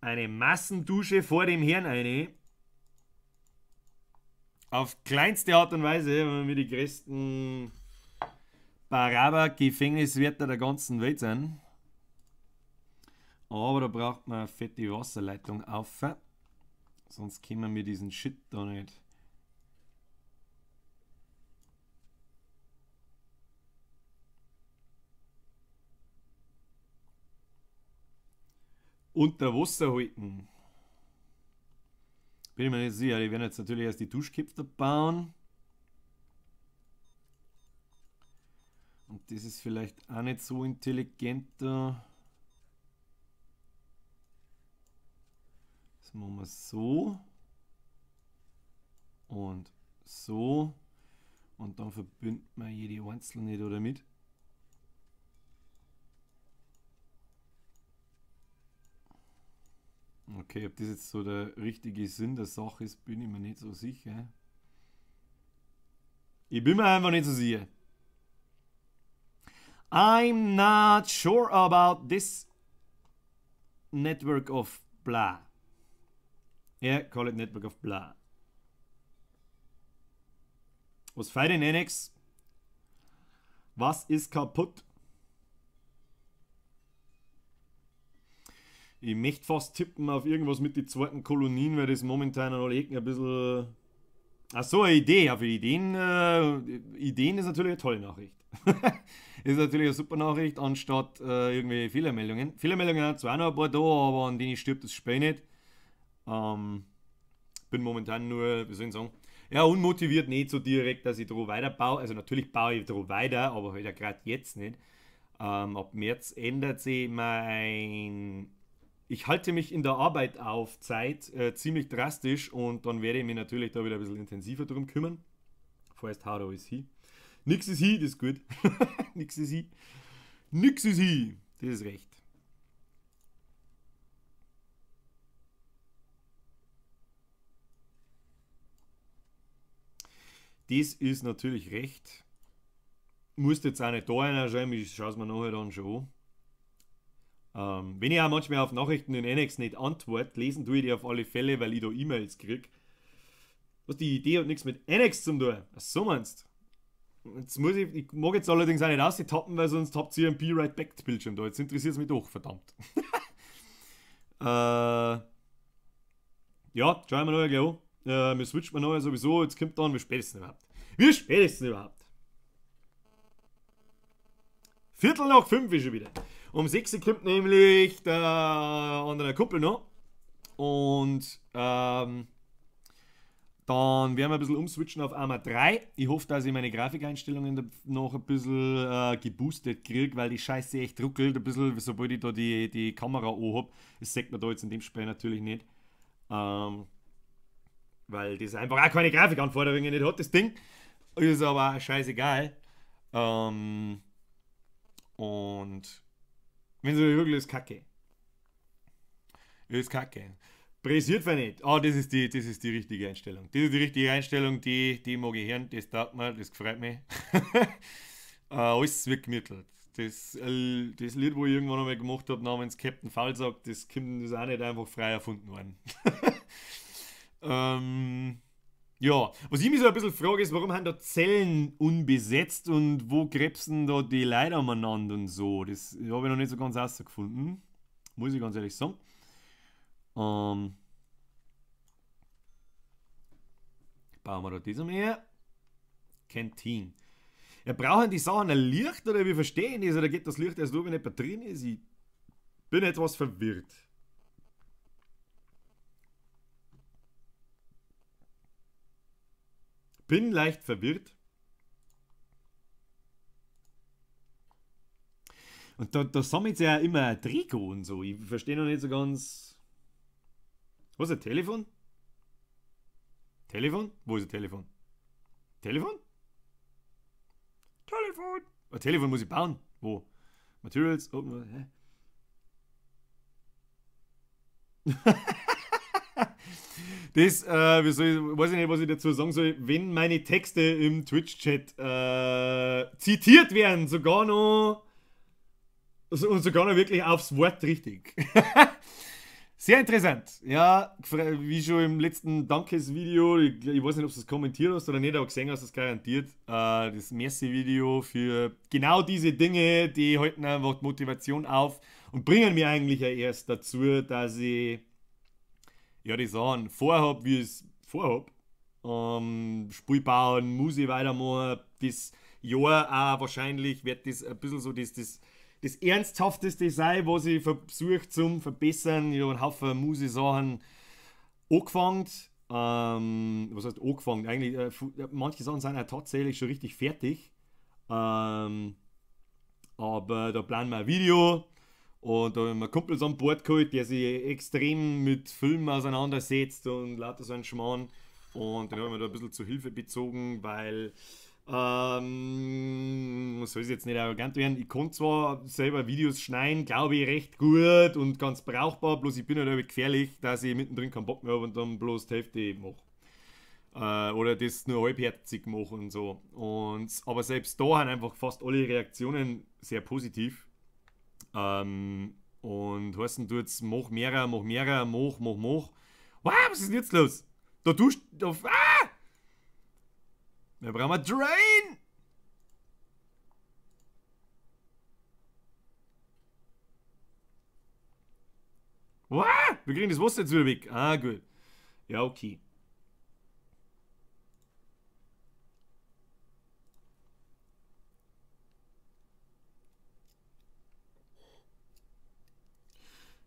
eine Massendusche vor dem Herrn eine. Auf kleinste Art und Weise, wenn wir mit die größten Baraba-Gefängniswärter der ganzen Welt sind. Aber da braucht man eine fette Wasserleitung auf. Sonst können wir diesen Shit da nicht. Unter Wasser halten. Bin ich mir nicht sicher. Die werden jetzt natürlich erst die Duschköpfe bauen. Und das ist vielleicht auch nicht so intelligenter. Das machen wir so. Und so. Und dann verbindet man jede einzelne da damit. Okay, ob das jetzt so der richtige Sinn der Sache ist, bin ich mir nicht so sicher. Ich bin mir einfach nicht so sicher. I'm not sure about this network of blah. Yeah, call it network of blah. Was feiert in NX? Was ist kaputt? Ich möchte fast tippen auf irgendwas mit den zweiten Kolonien, weil das momentan an alle Ecken ein bisschen. Ach so, eine Idee. Ja, für Ideen, Ideen ist natürlich eine tolle Nachricht. Ist natürlich eine super Nachricht, anstatt irgendwie Fehlermeldungen. Fehlermeldungen hat zwar noch ein paar da, aber an denen stirbt das Spiel nicht. Bin momentan nur, wie soll ich sagen, ja, unmotiviert nicht so direkt, dass ich da weiter baue. Also natürlich baue ich da weiter, aber halt ja gerade jetzt nicht. Ab März ändert sich mein. Ich halte mich in der Arbeit auf Zeit ziemlich drastisch und dann werde ich mich natürlich da wieder ein bisschen intensiver drum kümmern. Vorerst how is he. Nix ist he, das ist gut. Nix ist he. Nix ist he. Das ist recht. Das ist natürlich recht. Musst jetzt auch nicht da reinschreiben, ich schaue es mir nachher dann schon an. Wenn ich auch manchmal auf Nachrichten in NX nicht antworte, lesen tue ich die auf alle Fälle, weil ich da E-Mails kriege. Was die Idee hat nichts mit NX zu tun. Ach so meinst du? Jetzt muss ich mag jetzt allerdings auch nicht austappen, weil sonst habt ihr einen Be-Right-Back-Bildschirm da. Jetzt interessiert es mich doch, verdammt. Ja, schauen wir nachher gleich an. Wir switchen nachher sowieso. Jetzt kommt dann, wie spät ist es überhaupt? Wie spät ist es überhaupt? 4:45 ist schon wieder. Um 6 Uhr kommt nämlich der andere Kumpel noch. Und dann werden wir ein bisschen umswitchen auf Arma 3. Ich hoffe, dass ich meine Grafikeinstellungen noch ein bisschen geboostet kriege, weil die Scheiße echt ruckelt. Ein bisschen, sobald ich da die Kamera habe. Das sieht man da jetzt in dem Spiel natürlich nicht. Weil das einfach auch keine Grafikanforderungen nicht hat, das Ding. Ist aber scheißegal. Und wenn so wirklich ist kacke. Ist kacke. Pressiert für nicht. Ah, das ist die richtige Einstellung. Das ist die richtige Einstellung, die mag ich hören, das taugt mir, das gefreut mich. Alles wird gemittelt. Das Lied, wo ich irgendwann einmal gemacht habe, namens Captain Falsack, das ist auch nicht einfach frei erfunden worden. Ja, was ich mich so ein bisschen frage, ist, warum haben da Zellen unbesetzt und wo krebsen da die Leute umeinander und so. Das habe ich noch nicht so ganz rausgefunden. Muss ich ganz ehrlich sagen. Bauen wir da das einmal her. Canteen. Ja, brauchen die Sachen ein Licht oder wie verstehen das? Oder geht das Licht erst nur, wenn jemand drin ist? Ich bin etwas verwirrt. Bin leicht verwirrt. Und da sammelt sich ja immer ein Trikot und so. Ich verstehe noch nicht so ganz. Was ist ein Telefon? Telefon? Wo ist ein Telefon? Telefon? Telefon! Ein Telefon muss ich bauen. Wo? Materials, open, hä? Das, weiß ich nicht, was ich dazu sagen soll. Wenn meine Texte im Twitch-Chat zitiert werden, sogar noch wirklich aufs Wort richtig. Sehr interessant. Ja, wie schon im letzten Dankes-Video, ich weiß nicht, ob du es kommentiert hast oder nicht, aber gesehen hast du es garantiert. Das Merci-Video für genau diese Dinge, die halten einfach Motivation auf und bringen mir eigentlich ja erst dazu, dass ich ja die Sachen vorhab, wie ich es vorhab. Spiel bauen, muss ich weitermachen. Das Jahr auch wahrscheinlich wird das ein bisschen so das Ernsthafteste sein, was ich versuche zum Verbessern. Ich habe einen Haufen Musi-Sachen angefangen. Was heißt angefangen? Eigentlich, manche Sachen sind ja tatsächlich schon richtig fertig. Aber da planen wir ein Video. Und da haben wir Kumpels an Bord geholt, der sich extrem mit Filmen auseinandersetzt und lauter so einen Schmarrn. Und den haben wir da ein bisschen zur Hilfe bezogen, weil soll es jetzt nicht arrogant werden. Ich kann zwar selber Videos schneiden, glaube ich, recht gut und ganz brauchbar, bloß ich bin halt gefährlich, dass ich mittendrin keinen Bock mehr habe und dann bloß die Hälfte mache. Oder das nur halbherzig mache und so. Aber selbst da sind einfach fast alle Reaktionen sehr positiv. Und heißen du jetzt, mach mehrer, mach. Wow, was ist denn jetzt los? Da duscht. Da brauchen wir Drain! Wow, wir kriegen das Wasser jetzt wieder weg. Ah, gut. Ja, okay.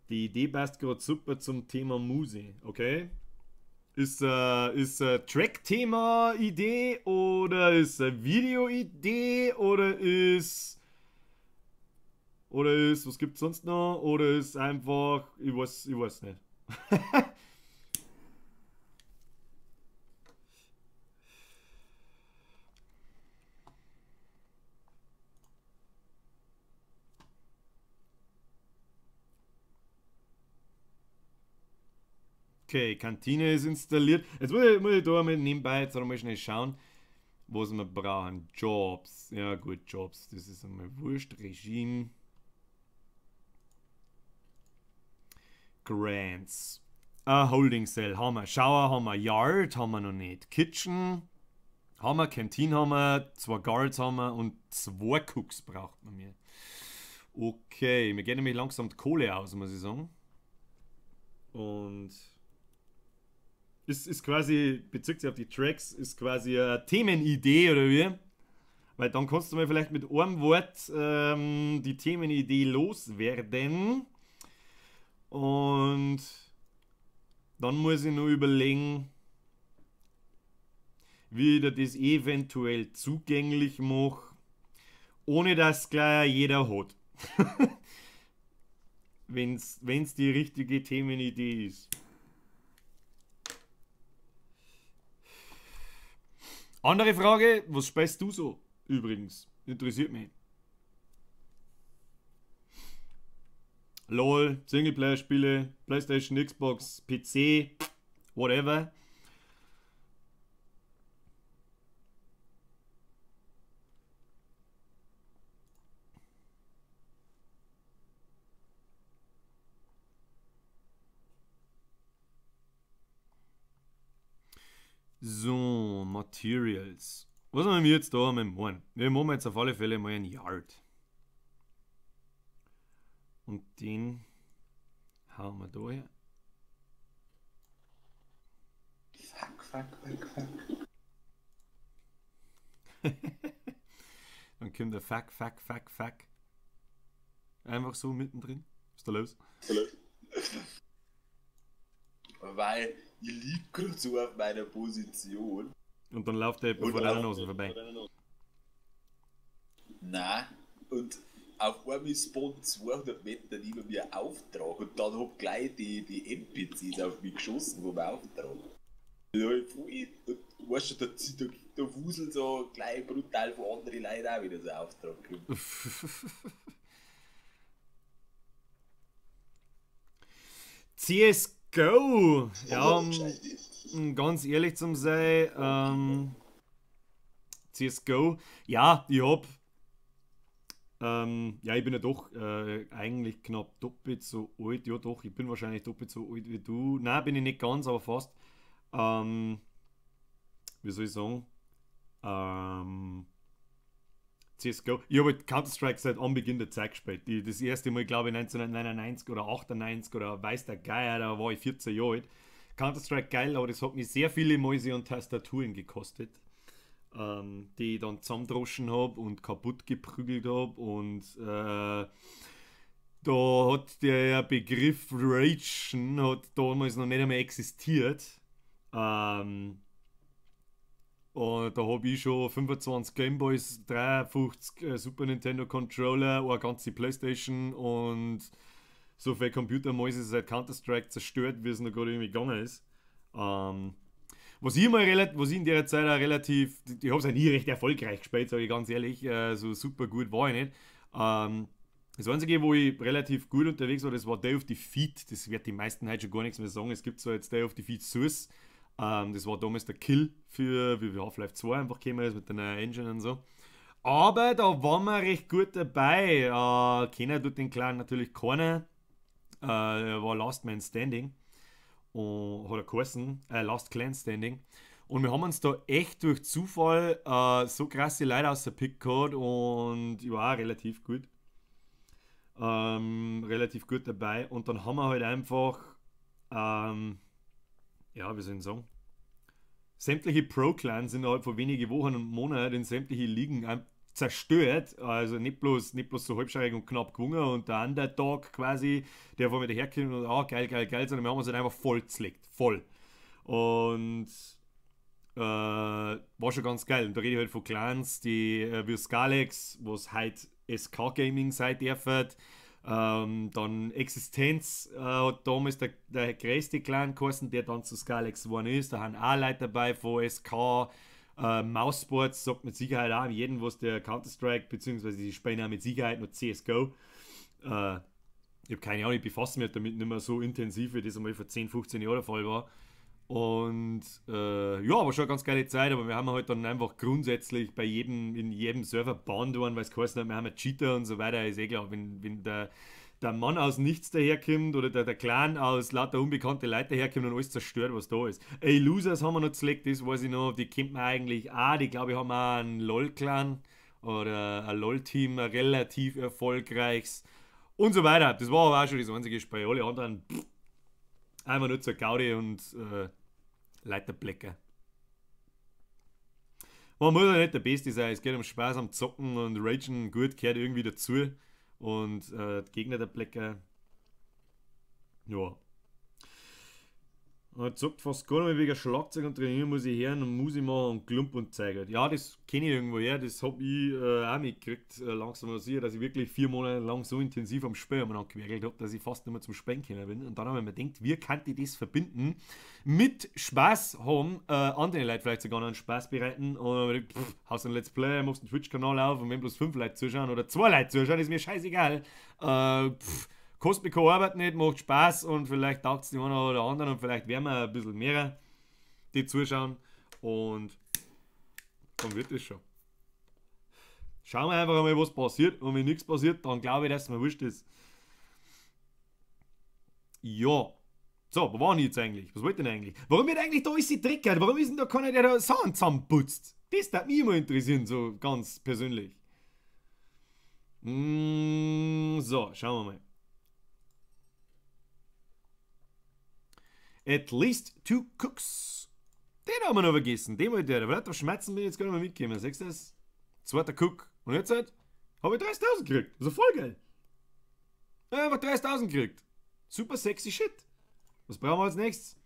Die Idee passt gerade super zum Thema Muse, okay? Ist Track-Thema-Idee oder ist Video-Idee was gibt's sonst noch? Oder ist einfach, ich weiß nicht. Okay, Kantine ist installiert. Jetzt muss ich da mal nebenbei jetzt mal schnell schauen, was wir brauchen. Jobs. Ja gut, Jobs. Das ist einmal wurscht. Regime. Grants. Holding Cell haben wir. Shower haben wir. Yard haben wir noch nicht. Kitchen haben wir. Canteen haben wir. 2 Guards haben wir. Und 2 Cooks braucht man mehr. Okay, mir geht nämlich langsam die Kohle aus, muss ich sagen. Und ist quasi, bezieht sich auf die Tracks, ist quasi eine Themenidee oder wie? Weil dann kannst du mal vielleicht mit einem Wort die Themenidee loswerden. Und dann muss ich nur überlegen, wie ich das eventuell zugänglich mache, ohne dass gleich jeder hat. wenn's die richtige Themenidee ist. Andere Frage, was spielst du so übrigens? Interessiert mich. LOL, Singleplayer-Spiele, PlayStation, Xbox, PC, whatever. So, Materials. Was haben wir jetzt da mit dem Mann? Wir machen jetzt auf alle Fälle mal ein Yard. Und den hauen wir da her. Fuck. Dann kommt der Fuck. Einfach so mittendrin. Was ist da los? Weil ich lieg gerade so auf meiner Position. Und dann läuft der vor deiner Nase vorbei. Nein, und auf einmal spawnen 200 Meter neben mir Auftrag und dann hab gleich die NPCs auf mich geschossen vom Auftrag. Ja, und weißt du, da wuselt so gleich brutal von anderen Leuten auch wieder so ein Auftrag kommt. CSGO! Ja, Wahrscheinlich. um ganz ehrlich zu sein, CSGO, ja, ja, ich bin ja doch eigentlich knapp doppelt so alt. Ja, doch, ich bin wahrscheinlich doppelt so alt wie du. Nein, bin ich nicht ganz, aber fast. Ähm, Wie soll ich sagen? Ähm, CSGO. Ich habe halt Counter-Strike seit Anbeginn der Zeit gespielt. Das erste Mal, glaube ich, 1999 oder 98 oder weiß der Geier, da war ich 14 Jahre alt. Counter-Strike geil, aber das hat mich sehr viele Mäuse und Tastaturen gekostet, die ich dann zusammendroschen habe und kaputt geprügelt habe. Und da hat der Begriff Ragen hat damals noch nicht einmal existiert. Ähm, und da habe ich schon 25 Gameboys, 53 Super Nintendo Controller, eine ganze Playstation und so viele Computermäuse seit Counter-Strike zerstört, wie es noch gerade irgendwie gegangen ist. Ähm, was ich in der Zeit auch relativ, ich habe es ja nie recht erfolgreich gespielt, sage ich ganz ehrlich, so super gut war ich nicht. Ähm, Das Einzige, wo ich relativ gut unterwegs war, das war Day of Defeat. Das wird die meisten heute schon gar nichts mehr sagen. Es gibt so jetzt Day of Defeat Source. Das war damals der Kill für wie Half-Life 2 einfach gekommen ist mit der neuen Engine und so. Aber da waren wir recht gut dabei. Keiner tut den Clan natürlich keiner. Er war Last Man Standing. Und hat er geheißen, Last Clan Standing. Und wir haben uns da echt durch Zufall so krasse Leute ausgepickt gehabt und ich war auch relativ gut dabei. Und dann haben wir halt einfach, ja, wie soll ich sagen, sämtliche Pro-Clans innerhalb von wenigen Wochen und Monaten in sämtliche Ligen zerstört. Also nicht bloß so halbscharig und knapp gewonnen und der Underdog quasi, der vor mir daherkommt und geil, geil, geil, sondern wir haben uns halt einfach voll zlegt. Voll. Und war schon ganz geil. Und da rede ich halt von Clans, die wie Skalex, was halt SK Gaming sein dürfen. Dann Existenz hat damals der größte Clan geheißen, der dann zu Skalex geworden ist. Da haben auch Leute dabei von SK. Mousesports sagt mit Sicherheit auch jeden, was der Counter-Strike, beziehungsweise die spielen auch mit Sicherheit noch CSGO. Ich habe keine Ahnung, ich befasse mich damit nicht mehr so intensiv, wie das einmal vor 10, 15 Jahren der Fall war. Und ja, war schon eine ganz geile Zeit, aber wir haben halt dann einfach grundsätzlich in jedem Server Band waren, weil es geheißen hat, wir haben einen Cheater und so weiter. Ist eh klar, wenn der Mann aus nichts daherkommt oder der Clan aus lauter unbekannte Leute daherkommt und alles zerstört, was da ist. Ey, Losers haben wir noch zerlegt, das weiß ich noch, die kennt man eigentlich auch, die glaube ich haben auch einen LOL-Clan oder ein LOL-Team, ein relativ erfolgreiches und so weiter. Das war aber auch schon das einzige Spiel. Alle anderen einfach nur zur Gaudi und Leiterblecke. Man muss ja nicht der Beste sein, es geht um Spaß am Zocken und Ragen gut gehört irgendwie dazu. Und die Gegner der Blecke, ja. Er zockt fast gar nicht mehr wegen Schlagzeug und trainieren muss ich hören und Musik machen und Klump und zeigen. Ja, das kenne ich irgendwo her, das habe ich auch mitgekriegt, langsam mal sicher, dass ich wirklich 4 Monate lang so intensiv am Spiel angewerkelt habe, dass ich fast nicht mehr zum Spielen gekommen bin. Und dann habe ich mir gedacht, wie kann ich das verbinden mit Spaß haben, anderen Leuten vielleicht sogar noch einen Spaß bereiten und dann habe ich gedacht, haust einen Let's Play, machst einen Twitch-Kanal auf und wenn bloß 5 Leute zuschauen oder 2 Leute zuschauen, ist mir scheißegal. Kostet mich keine Arbeit nicht, macht Spaß und vielleicht taugt es die einen oder anderen und vielleicht werden wir ein bisschen mehr, die zuschauen und dann wird es schon. Schauen wir einfach mal, was passiert und wenn nichts passiert, dann glaube ich, dass es mir wurscht ist. Ja. So, wo waren die jetzt eigentlich? Was wollt ihr denn eigentlich? Warum wird eigentlich da alles trickert? Warum ist denn da keiner, der da Sachen zusammenputzt? Das würde mich immer interessieren, so ganz persönlich. So, schauen wir mal. At least 2 cooks. Den haben wir noch vergessen. Den wollte der wird doch schmerzen, bin ich jetzt gar nicht mehr mitgekommen. Siehst du das? Zweiter Cook. Und jetzt halt, habe ich 30.000 gekriegt. Also voll geil. Ja, einfach 30.000 gekriegt. Super sexy shit. Was brauchen wir als nächstes?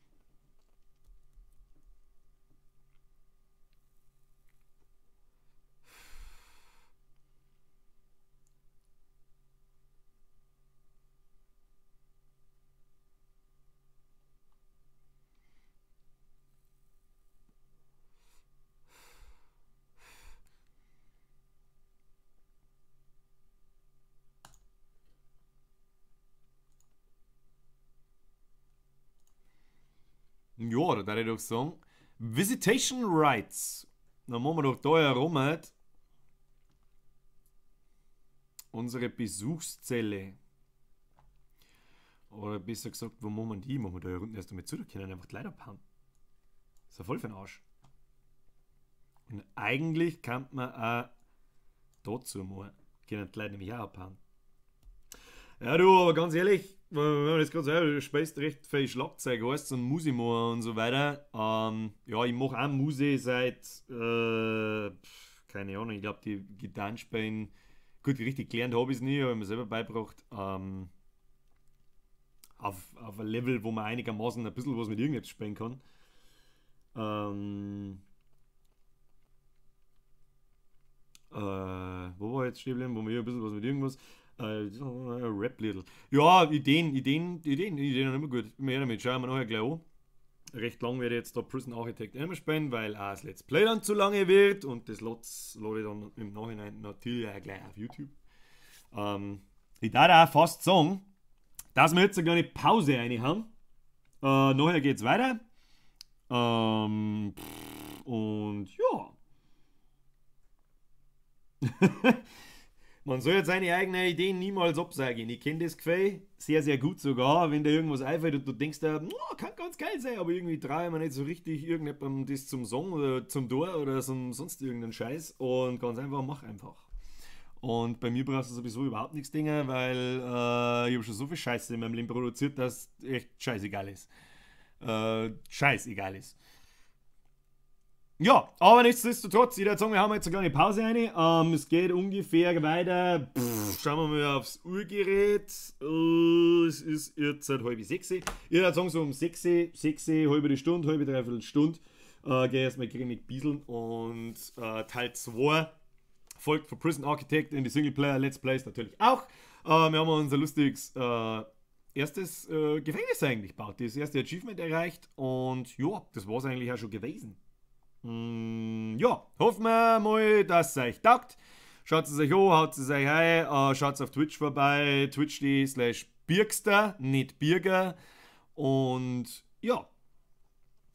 Ja, da würde ich doch sagen, Visitation Rights. Dann machen wir doch da herum halt unsere Besuchszelle. Oder besser gesagt, wo machen wir die? Machen wir da hier unten erst damit zu, da können einfach die Leute abhauen. Das ist ja voll für den Arsch. Und eigentlich kann man auch dazu machen. Können die Leute nämlich auch abhauen. Ja, du, aber ganz ehrlich, wenn man das gerade sagt, du spielst recht viel Schlagzeug, weißt du, und Musik machen und so weiter. Ja, ich mache auch Musik seit, keine Ahnung, ich glaube, die Gitarren spielen, gut, richtig gelernt habe ich es nie, habe ich mir selber beigebracht. Auf ein Level, wo man einigermaßen ein bisschen was mit irgendetwas spielen kann. Wo war jetzt stehen geblieben, wo man hier ein bisschen was mit irgendwas. Rap Little. Ja, Ideen sind immer gut. Mehr damit schauen wir nachher gleich an. Recht lang werde ich jetzt da Prison Architect immer spielen, weil auch das Let's Play dann zu lange wird und das lade ich dann im Nachhinein natürlich auch gleich auf YouTube. Ich darf auch fast sagen, dass wir jetzt eine kleine Pause reinhauen. Nachher geht's weiter. Und ja. Man soll jetzt seine eigenen Ideen niemals absagen. Ich kenne das Gefühl sehr, sehr gut sogar, wenn da irgendwas einfällt und du denkst, oh, kann ganz geil sein, aber irgendwie traue ich mir nicht so richtig irgendjemandem das zum Song oder zum Tor oder zum sonst irgendeinen Scheiß und ganz einfach, mach einfach. Und bei mir brauchst du sowieso überhaupt nichts Dinge, weil ich habe schon so viel Scheiße in meinem Leben produziert, dass echt scheißegal ist. Scheißegal ist. Ja, aber nichtsdestotrotz, ich würde sagen, wir haben jetzt eine kleine Pause rein. Es geht ungefähr weiter. Schauen wir mal aufs Uhrgerät. Es ist jetzt seit halb 6. Ich würde sagen, so um 6, halbe Stunde, halbe, dreiviertel Stunde. Gehe ich erstmal grimmig bieseln und Teil 2 folgt von Prison Architect in die Singleplayer Let's Plays natürlich auch. Wir haben unser lustiges erstes Gefängnis eigentlich gebaut, das erste Achievement erreicht und ja, das war es eigentlich auch schon gewesen. Ja, hoffen wir mal, dass es euch taugt. Schaut es euch an, haut es euch ein, schaut auf Twitch vorbei, twitch.tv/Birgster, nicht Birger. Und ja.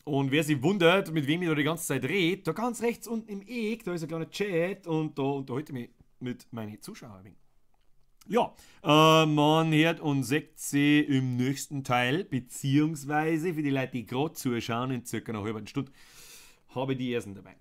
Und wer sich wundert, mit wem ich da die ganze Zeit rede, da ganz rechts unten im Eck, da ist ein kleiner Chat und da unterhalte ich mich mit meinen Zuschauern. Ja, man hört und sieht sie im nächsten Teil, beziehungsweise für die Leute, die gerade zuschauen, in circa einer halben Stunde, habe ich die ersten dabei.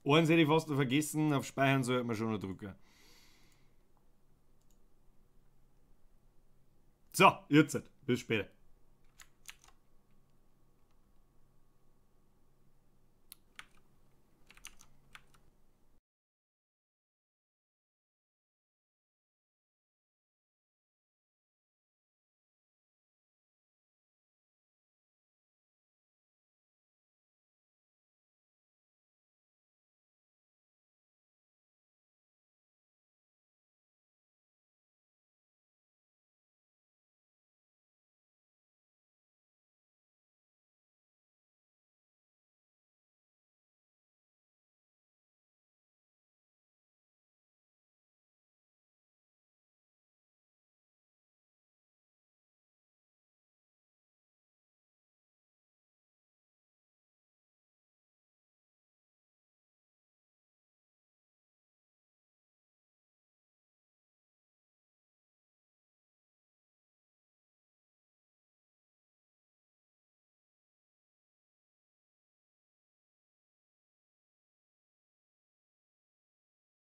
Eins hätte ich fast noch vergessen, auf Speichern sollte man schon noch drücken. So, jetzt. Bis später.